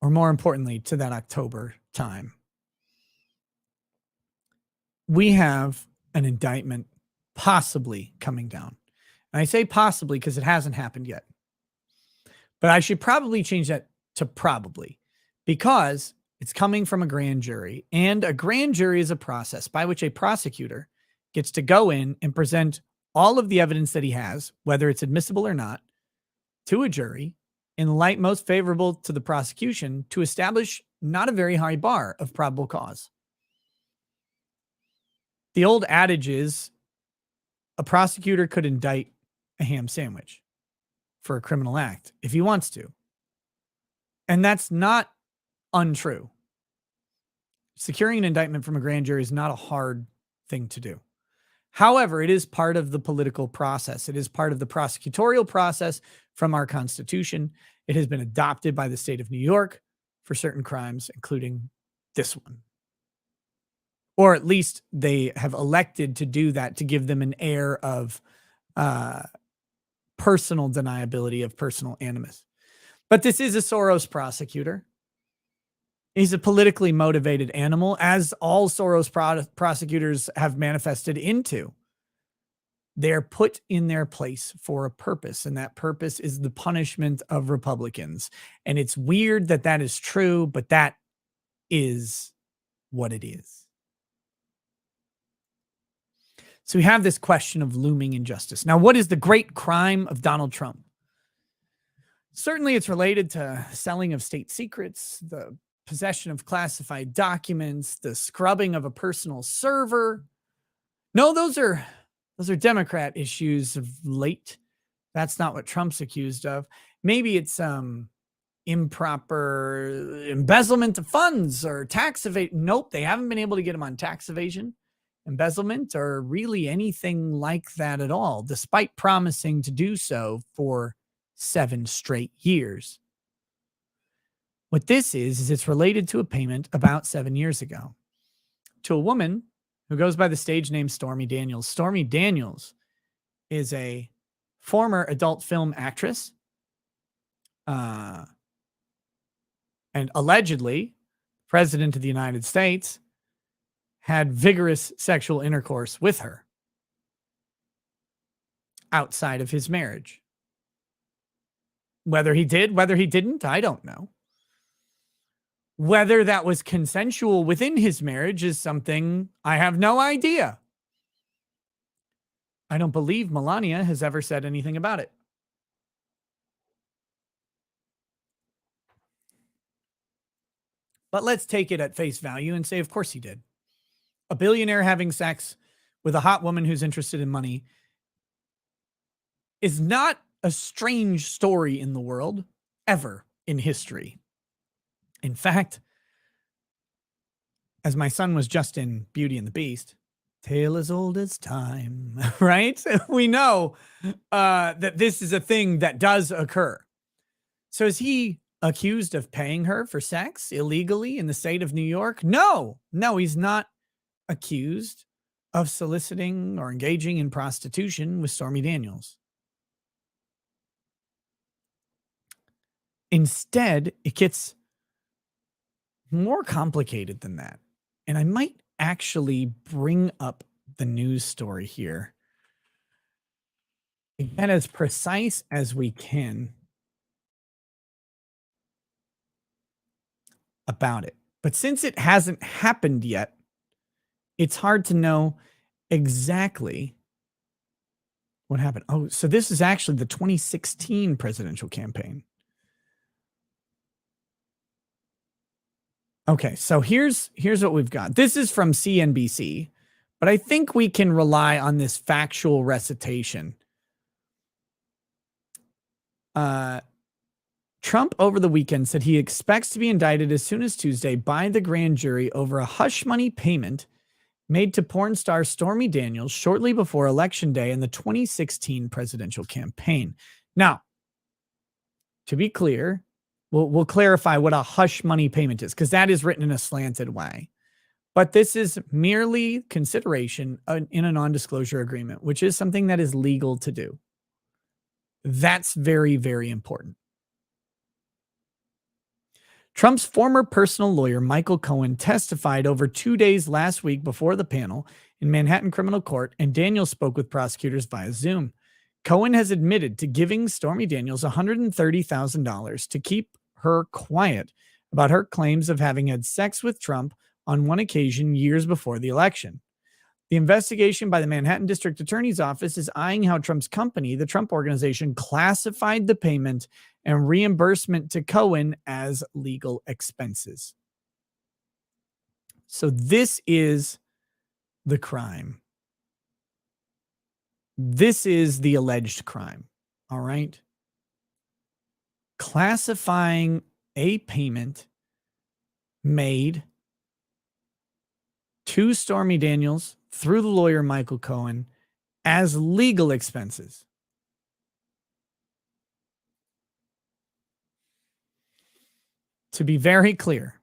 or more importantly, to that October time, we have an indictment possibly coming down. And I say possibly because it hasn't happened yet. But I should probably change that to probably, because it's coming from a grand jury, and a grand jury is a process by which a prosecutor gets to go in and present all of the evidence that he has, whether it's admissible or not, to a jury in the light most favorable to the prosecution to establish not a very high bar of probable cause. The old adage is a prosecutor could indict a ham sandwich for a criminal act if he wants to. And that's not untrue. Securing an indictment from a grand jury is not a hard thing to do. However, it is part of the political process. It is part of the prosecutorial process from our Constitution. It has been adopted by the state of New York for certain crimes, including this one. Or at least they have elected to do that to give them an air of personal deniability, of personal animus. But this is a Soros prosecutor. He's a politically motivated animal, as all Soros prosecutors have manifested into. They're put in their place for a purpose, and that purpose is the punishment of Republicans. And it's weird that that is true, but that is what it is. So we have this question of looming injustice. Now, what is the great crime of Donald Trump? Certainly it's related to selling of state secrets, the possession of classified documents, the scrubbing of a personal server. No, those are Democrat issues of late. That's not what Trump's accused of. Maybe it's improper embezzlement of funds or tax evasion. Nope, they haven't been able to get him on tax evasion, embezzlement, or really anything like that at all, despite promising to do so for 7 straight years. What this is it's related to a payment about 7 years ago to a woman who goes by the stage name Stormy Daniels. Stormy Daniels is a former adult film actress, and allegedly, President of the United States had vigorous sexual intercourse with her outside of his marriage. Whether he did, whether he didn't, I don't know. Whether that was consensual within his marriage is something I have no idea. I don't believe Melania has ever said anything about it. But let's take it at face value and say, of course he did. A billionaire having sex with a hot woman who's interested in money is not a strange story in the world, ever in history. In fact, as my son was just in Beauty and the Beast, tale as old as time, right? We know that this is a thing that does occur. So is he accused of paying her for sex illegally in the state of New York? No, he's not accused of soliciting or engaging in prostitution with Stormy Daniels. Instead, it gets more complicated than that. And I might actually bring up the news story here and get as precise as we can about it. But since it hasn't happened yet, it's hard to know exactly what happened. Oh, so this is actually the 2016 presidential campaign. Okay, so here's what we've got. This is from CNBC, but I think we can rely on this factual recitation. Trump over the weekend said he expects to be indicted as soon as Tuesday by the grand jury over a hush money payment made to porn star Stormy Daniels shortly before Election Day in the 2016 presidential campaign. Now, to be clear, we'll clarify what a hush money payment is, because that is written in a slanted way. But this is merely consideration in a non-disclosure agreement, which is something that is legal to do. That's very, very important. Trump's former personal lawyer, Michael Cohen, testified over 2 days last week before the panel in Manhattan Criminal Court, and Daniels spoke with prosecutors via Zoom. Cohen has admitted to giving Stormy Daniels $130,000 to keep her quiet about her claims of having had sex with Trump on one occasion years before the election. The investigation by the Manhattan District Attorney's Office is eyeing how Trump's company, the Trump Organization, classified the payment and reimbursement to Cohen as legal expenses. So this is the crime. This is the alleged crime. All right. Classifying a payment made to Stormy Daniels through the lawyer Michael Cohen as legal expenses. To be very clear,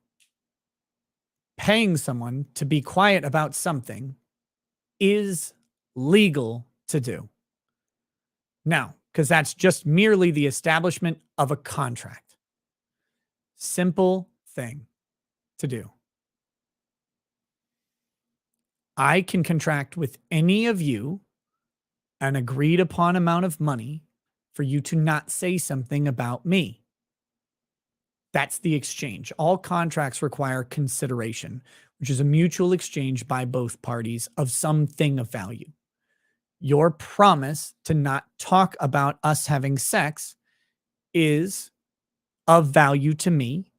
paying someone to be quiet about something is legal to do. Now, because that's just merely the establishment of a contract. Simple thing to do. I can contract with any of you an agreed upon amount of money for you to not say something about me. That's the exchange. All contracts require consideration, which is a mutual exchange by both parties of something of value. Your promise to not talk about us having sex is of value to me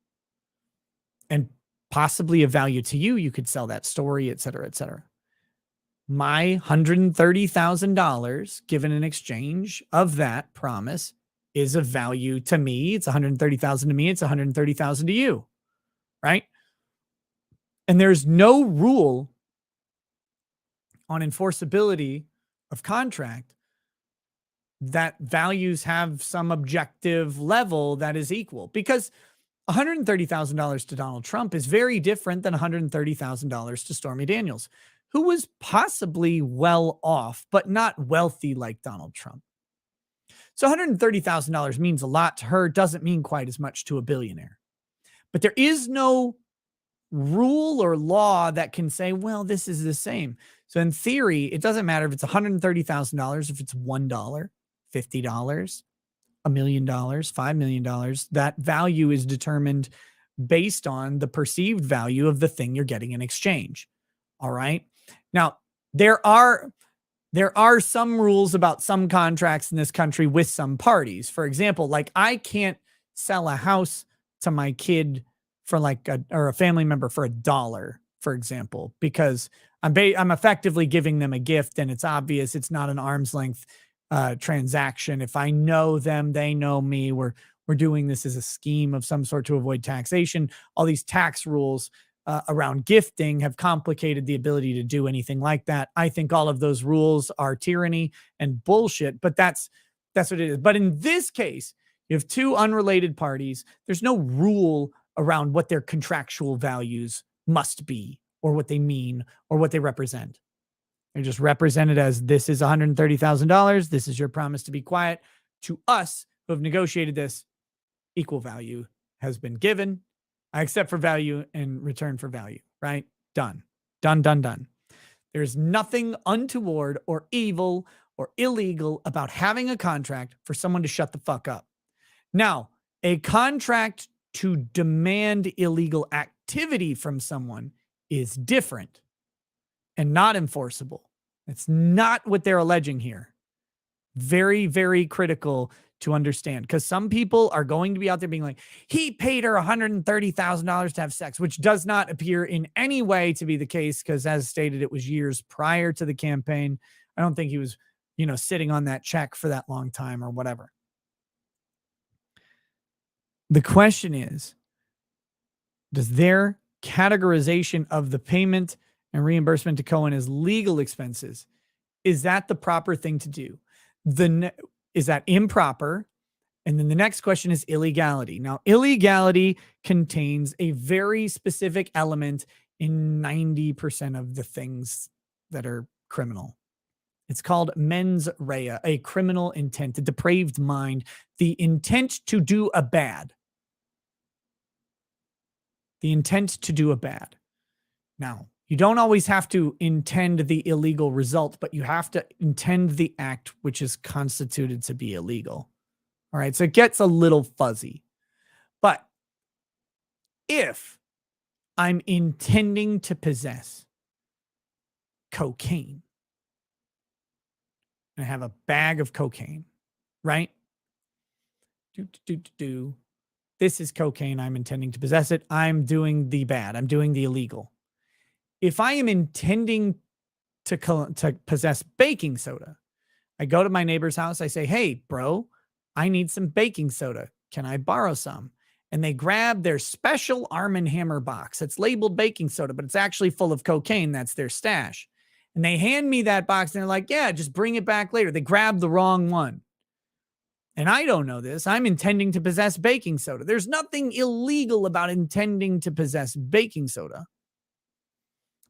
and possibly of value to you. You could sell that story, et cetera, et cetera. My $130,000 given in exchange of that promise is of value to me. It's $130,000 to me. It's $130,000 to you, right? And there's no rule on enforceability of contract that values have some objective level that is equal, because $130,000 to Donald Trump is very different than $130,000 to Stormy Daniels, who was possibly well off, but not wealthy like Donald Trump. So $130,000 means a lot to her, doesn't mean quite as much to a billionaire. But there is no rule or law that can say, well, this is the same. So in theory, it doesn't matter if it's $130,000, if it's $1, $50, $1 million, $5 million. That value is determined based on the perceived value of the thing you're getting in exchange. All right. Now, there are some rules about some contracts in this country with some parties. For example, like I can't sell a house to my kid for or a family member for $1, for example, because I'm effectively giving them a gift, and it's obvious it's not an arm's length transaction. If I know them, they know me. We're doing this as a scheme of some sort to avoid taxation. All these tax rules around gifting have complicated the ability to do anything like that. I think all of those rules are tyranny and bullshit, but that's what it is. But in this case, you have two unrelated parties. There's no rule around what their contractual values must be or what they mean or what they represent. They're just represented as, this is $130,000. This is your promise to be quiet. To us who have negotiated this, equal value has been given. I accept for value in return for value, right? Done. Done, done, done. There's nothing untoward or evil or illegal about having a contract for someone to shut the fuck up. Now, a contract to demand illegal activity from someone is different and not enforceable. It's not what they're alleging here. Very, very critical to understand, because some people are going to be out there being like, he paid her $130,000 to have sex, which does not appear in any way to be the case, because as stated, it was years prior to the campaign. I don't think he was, sitting on that check for that long time or whatever. The question is, does their categorization of the payment and reimbursement to Cohen as legal expenses, is that the proper thing to do? Is that improper? And then the next question is illegality. Now, illegality contains a very specific element in 90% of the things that are criminal. It's called mens rea, a criminal intent, a depraved mind, the intent to do a bad. The intent to do a bad. Now, you don't always have to intend the illegal result, but you have to intend the act which is constituted to be illegal. All right, so it gets a little fuzzy. But if I'm intending to possess cocaine, and I have a bag of cocaine, right? This is cocaine. I'm intending to possess it. I'm doing the bad. I'm doing the illegal. If I am intending to possess baking soda, I go to my neighbor's house. I say, hey, bro, I need some baking soda. Can I borrow some? And they grab their special Arm & Hammer box. It's labeled baking soda, but it's actually full of cocaine. That's their stash. And they hand me that box and they're like, yeah, just bring it back later. They grab the wrong one. And I don't know this. I'm intending to possess baking soda. There's nothing illegal about intending to possess baking soda,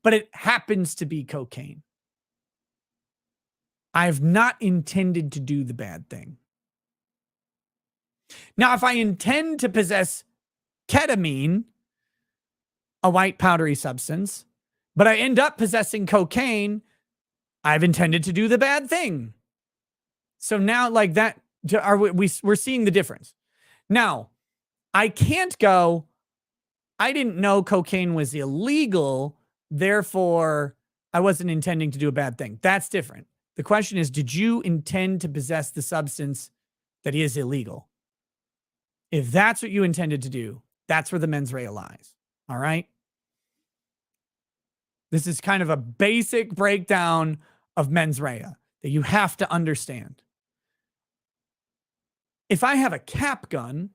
but it happens to be cocaine. I've not intended to do the bad thing. Now, if I intend to possess ketamine, a white powdery substance, but I end up possessing cocaine, I've intended to do the bad thing. So now, like that, we're seeing the difference. Now, I can't go, I didn't know cocaine was illegal, therefore I wasn't intending to do a bad thing. That's different. The question is, did you intend to possess the substance that is illegal? If that's what you intended to do, that's where the mens rea lies. All right? This is kind of a basic breakdown of mens rea that you have to understand. If I have a cap gun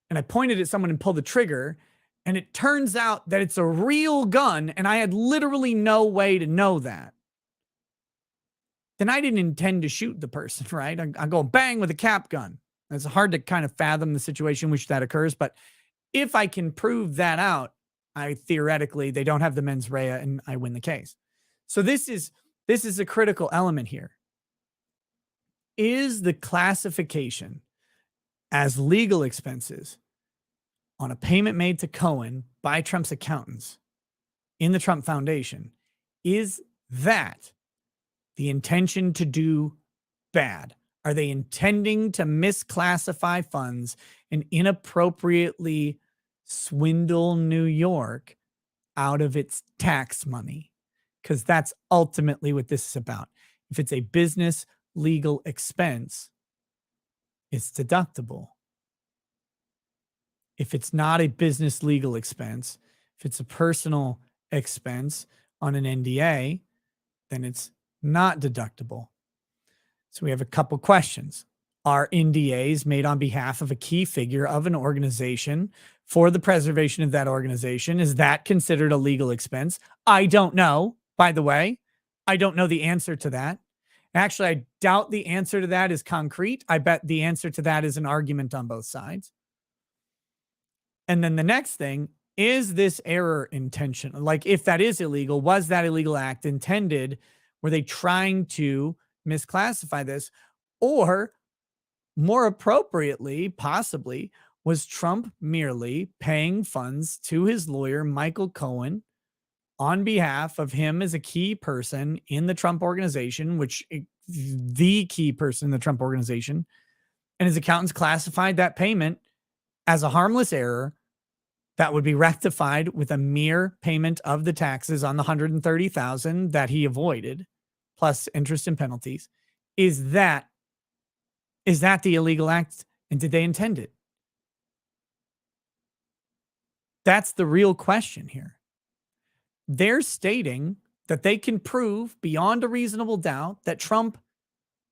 and I point it at someone and pull the trigger, and it turns out that it's a real gun and I had literally no way to know that, then I didn't intend to shoot the person, right? I go bang with a cap gun. It's hard to kind of fathom the situation in which that occurs, but if I can prove that out, theoretically, they don't have the mens rea and I win the case. So this is a critical element here. Is the classification as legal expenses on a payment made to Cohen by Trump's accountants in the Trump Foundation, is that the intention to do bad? Are they intending to misclassify funds and inappropriately swindle New York out of its tax money? Because that's ultimately what this is about. If it's a business legal expense, it's deductible. If it's not a business legal expense, if it's a personal expense on an NDA, then it's not deductible. So we have a couple questions. Are NDAs made on behalf of a key figure of an organization for the preservation of that organization? Is that considered a legal expense? I don't know, by the way. I don't know the answer to that. Actually, I doubt the answer to that is concrete. I bet the answer to that is an argument on both sides. And then the next thing, is this error intentional? Like, if that is illegal, was that illegal act intended? Were they trying to misclassify this? Or more appropriately, possibly, was Trump merely paying funds to his lawyer, Michael Cohen, on behalf of him as a key person in the Trump organization, the key person in the Trump organization, and his accountants classified that payment as a harmless error that would be rectified with a mere payment of the taxes on the $130,000 that he avoided, plus interest and penalties. Is that the illegal act, and did they intend it? That's the real question here. They're stating that they can prove beyond a reasonable doubt that Trump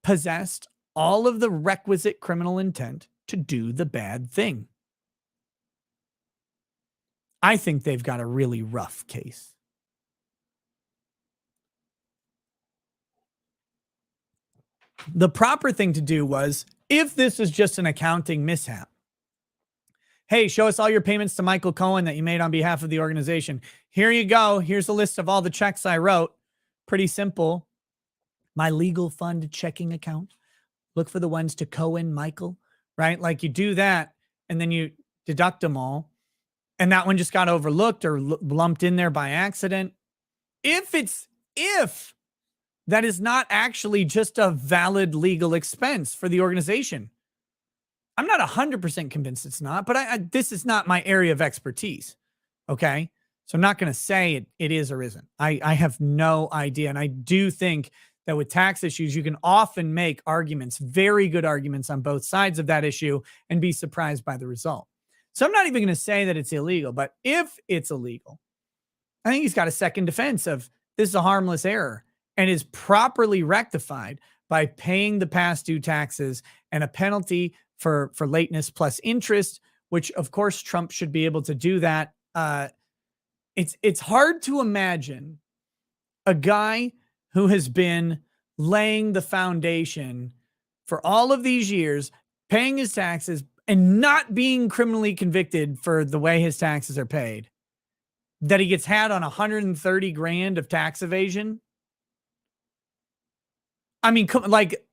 possessed all of the requisite criminal intent to do the bad thing. I think they've got a really rough case. The proper thing to do was, if this is just an accounting mishap, hey, show us all your payments to Michael Cohen that you made on behalf of the organization. Here you go. Here's a list of all the checks I wrote. Pretty simple. My legal fund checking account. Look for the ones to Cohen, Michael, right? Like you do that and then you deduct them all. And that one just got overlooked or lumped in there by accident. If that is not actually just a valid legal expense for the organization. I'm not 100% convinced it's not, but this is not my area of expertise. Okay. So I'm not going to say it is or isn't. I have no idea. And I do think that with tax issues, you can often make arguments, very good arguments on both sides of that issue and be surprised by the result. So I'm not even going to say that it's illegal, but if it's illegal, I think he's got a second defense of this is a harmless error and is properly rectified by paying the past due taxes and a penalty for lateness plus interest, which of course Trump should be able to do that. It's hard to imagine a guy who has been laying the foundation for all of these years, paying his taxes and not being criminally convicted for the way his taxes are paid, that he gets had on 130 grand of tax evasion. I mean, like,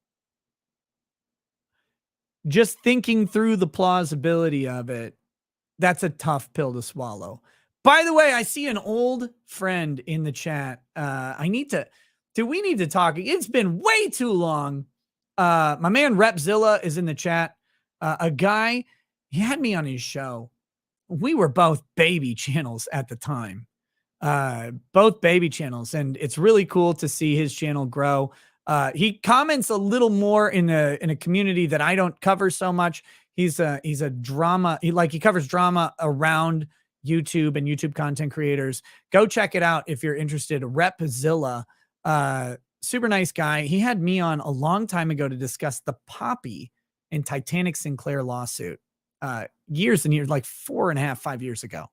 just thinking through the plausibility of it, that's a tough pill to swallow. By the way, I see an old friend in the chat. We need to talk? It's been way too long. My man Repzilla is in the chat. A guy, he had me on his show. We were both baby channels at the time. Both baby channels. And it's really cool to see his channel grow. He comments a little more in a community that I don't cover so much. He's a drama. He covers drama around YouTube and YouTube content creators. Go check it out if you're interested. Repzilla, super nice guy. He had me on a long time ago to discuss the Poppy and Titanic Sinclair lawsuit, years and years, like 4.5, 5 years ago.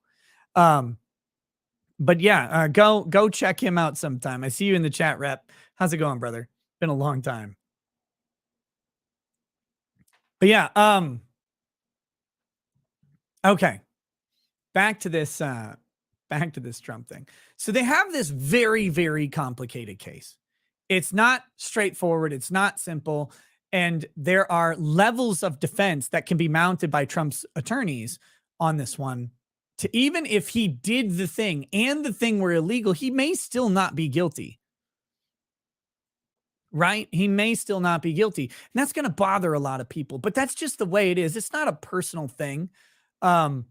But yeah, go check him out sometime. I see you in the chat, Rep. How's it going, brother? Been a long time. But yeah, okay. Back to this Trump thing. So they have this very, very complicated case. It's not straightforward. It's not simple. And there are levels of defense that can be mounted by Trump's attorneys on this one. To even if he did the thing and the thing were illegal, he may still not be guilty. Right? He may still not be guilty. And that's going to bother a lot of people, but that's just the way it is. It's not a personal thing. But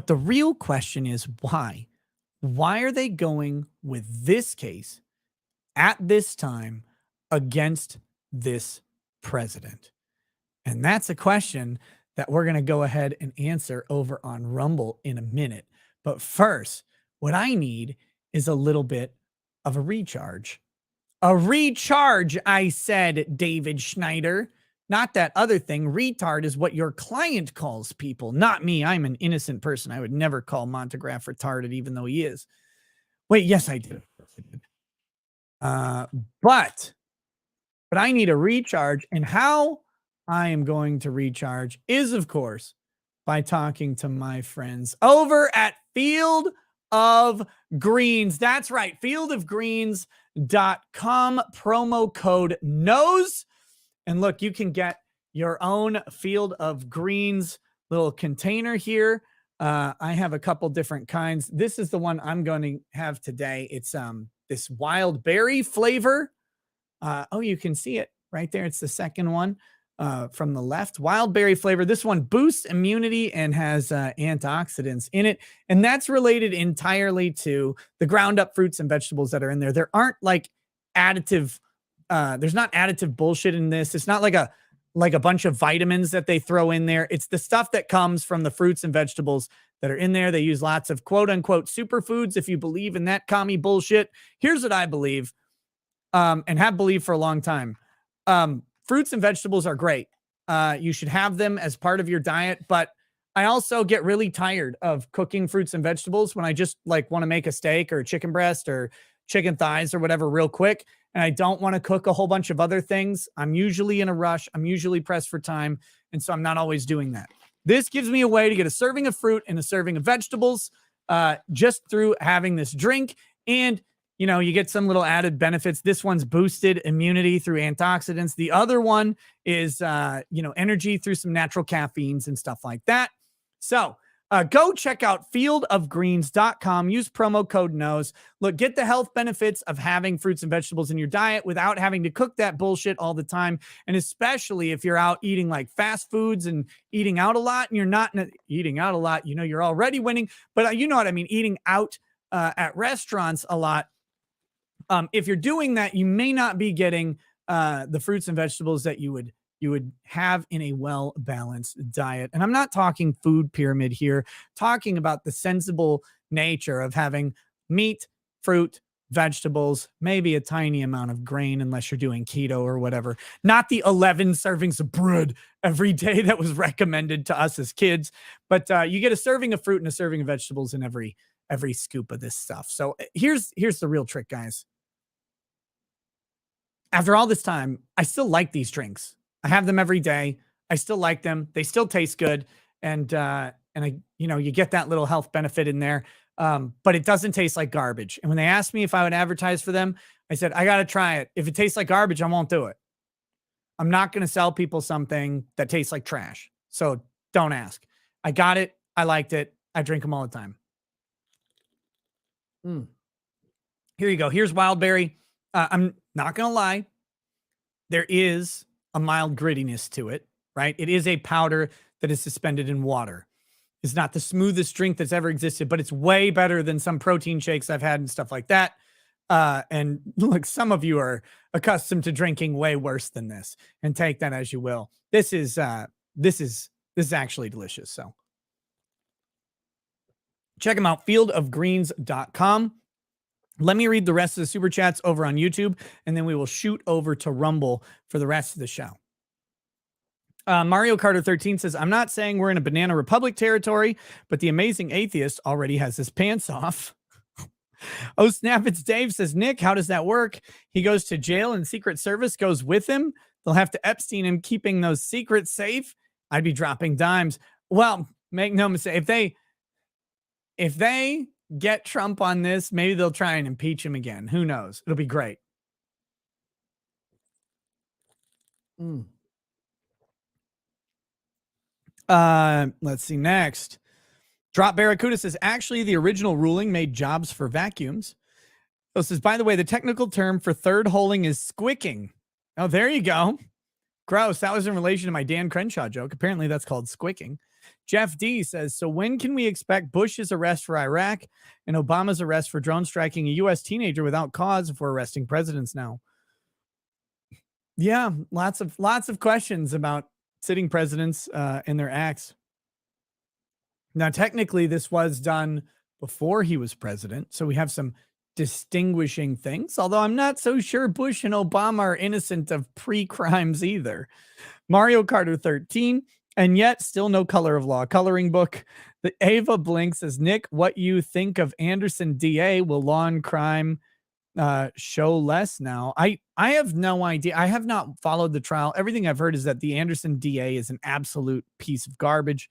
the real question is why? Why are they going with this case at this time against this president? And that's a question that we're going to go ahead and answer over on Rumble in a minute. But first, what I need is a little bit of a recharge. A recharge, I said, David Schneider. Not that other thing. Retard is what your client calls people, not me. I'm an innocent person. I would never call Montegraph retarded, even though he is. Wait, yes, I did. But I need a recharge. And how I am going to recharge is, of course, by talking to my friends over at Field of Greens. That's right. fieldofgreens.com, promo code NOSE. And look, you can get your own Field of Greens little container here. I have a couple different kinds. This is the one I'm going to have today. It's this wild berry flavor. Oh, you can see it right there. It's the second one from the left. Wild berry flavor. This one boosts immunity and has antioxidants in it. And that's related entirely to the ground up fruits and vegetables that are in there. There aren't like additive, there's not additive bullshit in this. It's not like a bunch of vitamins that they throw in there. It's the stuff that comes from the fruits and vegetables that are in there. They use lots of quote unquote superfoods. If you believe in that commie bullshit, here's what I believe. And have believed for a long time. Fruits and vegetables are great. You should have them as part of your diet, but I also get really tired of cooking fruits and vegetables when I just like want to make a steak or a chicken breast or chicken thighs or whatever real quick. And I don't want to cook a whole bunch of other things. I'm usually in a rush. I'm usually pressed for time. And so I'm not always doing that. This gives me a way to get a serving of fruit and a serving of vegetables just through having this drink. And you know, you get some little added benefits. This one's boosted immunity through antioxidants. The other one is, energy through some natural caffeines and stuff like that. So go check out fieldofgreens.com. Use promo code NOSE. Look, get the health benefits of having fruits and vegetables in your diet without having to cook that bullshit all the time. And especially if you're out eating like fast foods and eating out a lot and you're not eating out a lot, you know, you're already winning. But you know what I mean? Eating out at restaurants a lot. If you're doing that, you may not be getting the fruits and vegetables that you would have in a well-balanced diet. And I'm not talking food pyramid here, talking about the sensible nature of having meat, fruit, vegetables, maybe a tiny amount of grain, unless you're doing keto or whatever. Not the 11 servings of bread every day that was recommended to us as kids, but you get a serving of fruit and a serving of vegetables in every scoop of this stuff. So here's the real trick, guys. After all this time, I still like these drinks. I have them every day. I still like them. They still taste good. And you get that little health benefit in there. But it doesn't taste like garbage. And when they asked me if I would advertise for them, I said, I got to try it. If it tastes like garbage, I won't do it. I'm not going to sell people something that tastes like trash. So don't ask. I got it. I liked it. I drink them all the time. Here you go. Here's wild berry. I'm not going to lie. There is a mild grittiness to it, right? It is a powder that is suspended in water. It's not the smoothest drink that's ever existed, but it's way better than some protein shakes I've had and stuff like that. And look, some of you are accustomed to drinking way worse than this, and take that as you will. This is actually delicious. So check them out, fieldofgreens.com. Let me read the rest of the super chats over on YouTube, and then we will shoot over to Rumble for the rest of the show. Mario Carter 13 says, I'm not saying we're in a Banana Republic territory, but the amazing atheist already has his pants off. Oh, snap, it's Dave says, Nick, how does that work? He goes to jail and Secret Service goes with him. They'll have to Epstein him, keeping those secrets safe. I'd be dropping dimes. Well, make no mistake. If they get Trump on this, maybe they'll try and impeach him again. Who knows? It'll be great. Let's see next. Drop Barracuda says, actually, the original ruling made jobs for vacuums. So it says, by the way, the technical term for third holing is squicking. Oh, there you go. Gross. That was in relation to my Dan Crenshaw joke. Apparently that's called squicking. Jeff D says, so when can we expect Bush's arrest for Iraq and Obama's arrest for drone striking a U.S. teenager without cause if we're arresting presidents now? Yeah, lots of questions about sitting presidents and their acts. Now, technically, this was done before he was president, so we have some distinguishing things, although I'm not so sure Bush and Obama are innocent of pre-crimes either. Mario Carter 13, and yet still no color of law coloring book. The Ava Blink says, Nick, what you think of Anderson DA? Will law and crime show less now? I have no idea. I have not followed the trial. Everything I've heard is that the Anderson DA is an absolute piece of garbage,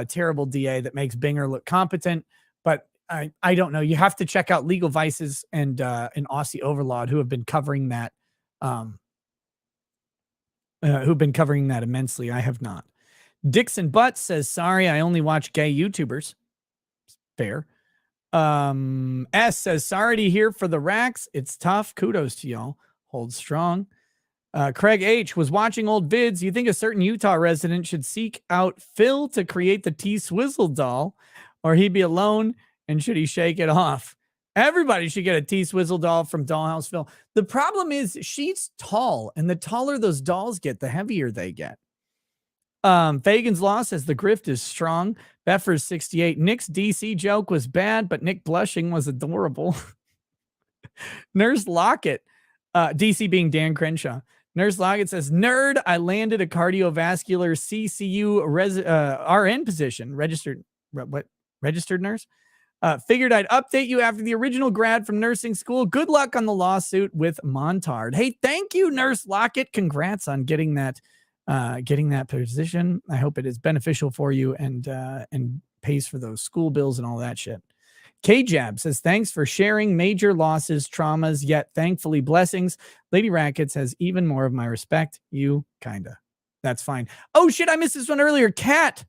terrible DA that makes Binger look competent, but I don't know. You have to check out Legal Vices and Aussie Overlord, who have been covering that immensely. I have not. Dixon Butts says, sorry, I only watch gay YouTubers. Fair. S says, sorry to hear for the racks. It's tough. Kudos to y'all. Hold strong. Craig H was watching old vids. You think a certain Utah resident should seek out Phil to create the T-Swizzle doll, or he be alone, and should he shake it off? Everybody should get a T-Swizzle doll from Dollhouse Phil. The problem is she's tall, and the taller those dolls get, the heavier they get. Fagan's Law says the grift is strong. Beffers 68. Nick's DC joke was bad, but Nick blushing was adorable. Nurse Lockett, DC being Dan Crenshaw. Nurse Lockett says, nerd, I landed a cardiovascular CCU RN position. Registered nurse? Figured I'd update you after the original grad from nursing school. Good luck on the lawsuit with Montard. Hey, thank you, Nurse Lockett. Congrats on getting that position. I hope it is beneficial for you and pays for those school bills and all that shit. K-Jab says, thanks for sharing major losses, traumas, yet thankfully blessings. Lady Rackets has even more of my respect. You kinda. That's fine. Oh shit, I missed this one earlier. Kat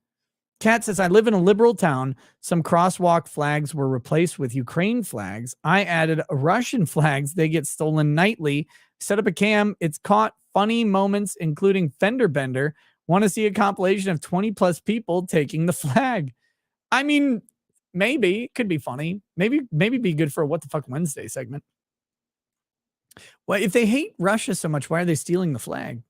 says, I live in a liberal town. Some crosswalk flags were replaced with Ukraine flags. I added Russian flags. They get stolen nightly. Set up a cam. It's caught funny moments, including fender bender. Want to see a compilation of 20 plus people taking the flag. I mean, maybe it could be funny. Maybe be good for a What the Fuck Wednesday segment. Well, if they hate Russia so much, why are they stealing the flag?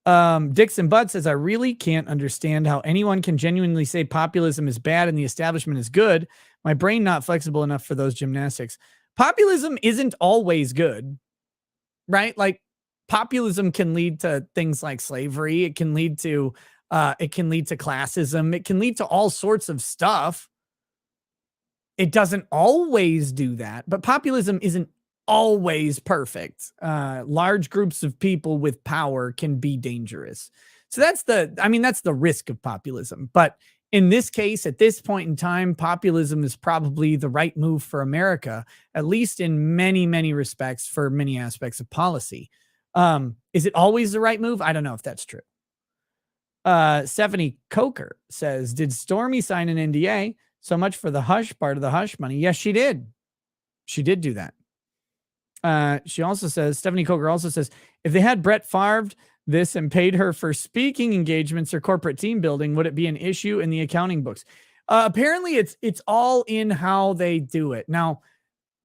Dixon Butt says, I really can't understand how anyone can genuinely say populism is bad and the establishment is good. My brain not flexible enough for those gymnastics. Populism isn't always good, right? Like populism can lead to things like slavery. It can lead to classism. It can lead to all sorts of stuff. It doesn't always do that, but populism isn't always perfect. Large groups of people with power can be dangerous. So that's the risk of populism. But in this case, at this point in time, populism is probably the right move for America, at least in many, many respects for many aspects of policy. Is it always the right move? I don't know if that's true. Stephanie Coker says, did Stormy sign an NDA? So much for the hush part of the hush money. Yes, she did. She did do that. She also says, Stephanie Coker also says, if they had Brett Favre this and paid her for speaking engagements or corporate team building, would it be an issue in the accounting books? Apparently it's all in how they do it. Now,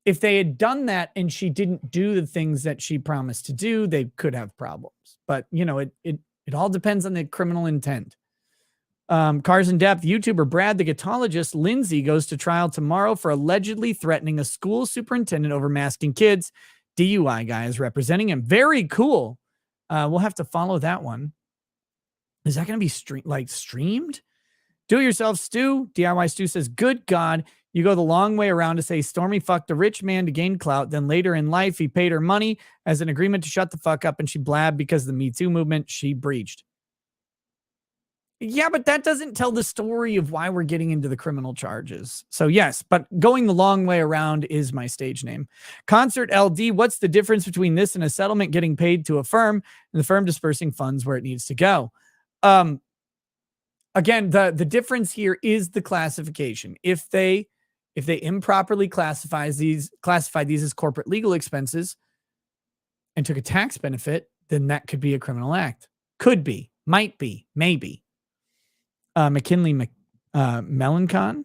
if they had done that and she didn't do the things that she promised to do, they could have problems. But it all depends on the criminal intent. Cars in Depth, YouTuber Brad the Guitologist Lindsay goes to trial tomorrow for allegedly threatening a school superintendent over masking kids. DUI guy is representing him. Very cool. We'll have to follow that one. Is that going to be streamed? Do it yourself, Stu. DIY Stu says, good God, you go the long way around to say Stormy fucked a rich man to gain clout. Then later in life, he paid her money as an agreement to shut the fuck up, and she blabbed because of the Me Too movement she breached. Yeah, but that doesn't tell the story of why we're getting into the criminal charges. So yes, but going the long way around is my stage name. Concert LD, what's the difference between this and a settlement getting paid to a firm and the firm dispersing funds where it needs to go? Again, the difference here is the classification. If they improperly classified these as corporate legal expenses and took a tax benefit, then that could be a criminal act. Could be, might be, maybe. McKinley Melancon,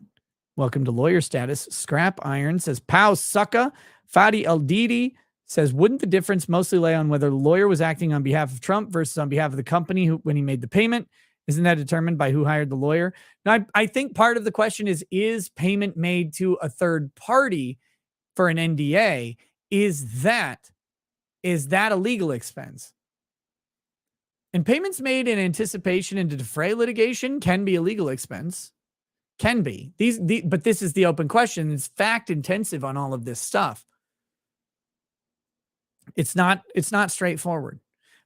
welcome to lawyer status. Scrap Iron says, pow sucka. Fadi Eldidi says, wouldn't the difference mostly lay on whether the lawyer was acting on behalf of Trump versus on behalf of the company when he made the payment? Isn't that determined by who hired the lawyer? Now, I think part of the question is payment made to a third party for an NDA? Is that a legal expense? And payments made in anticipation and to defray litigation can be a legal expense. Can be. But this is the open question. It's fact intensive on all of this stuff. It's not straightforward.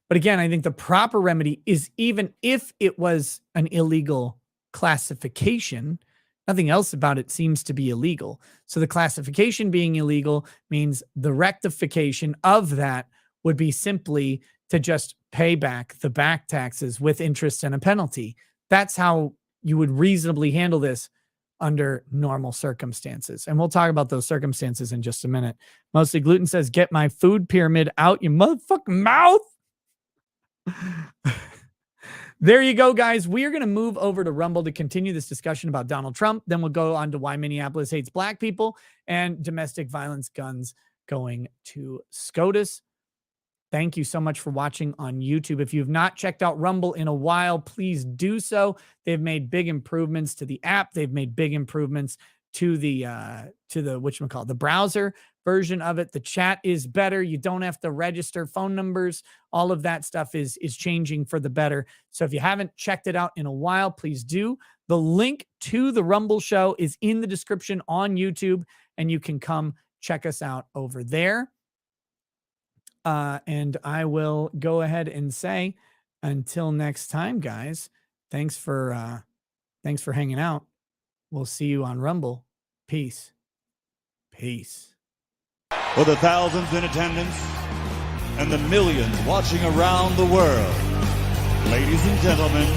But again, I think the proper remedy is, even if it was an illegal classification, nothing else about it seems to be illegal. So the classification being illegal means the rectification of that would be simply to just pay back the back taxes with interest and a penalty. That's how you would reasonably handle this under normal circumstances. And we'll talk about those circumstances in just a minute. Mostly Gluten says, get my food pyramid out your motherfucking mouth. There you go, guys. We are going to move over to Rumble to continue this discussion about Donald Trump. Then we'll go on to why Minneapolis hates black people and domestic violence guns going to SCOTUS. Thank you so much for watching on YouTube. If you've not checked out Rumble in a while, please do so. They've made big improvements to the app. They've made big improvements to the whatchamacallit, the browser version of it. The chat is better. You don't have to register phone numbers. All of that stuff is changing for the better. So if you haven't checked it out in a while, please do. The link to the Rumble show is in the description on YouTube, and you can come check us out over there. And I will go ahead and say, until next time, guys, thanks for hanging out. We'll see you on Rumble. Peace. Peace. For the thousands in attendance and the millions watching around the world, ladies and gentlemen,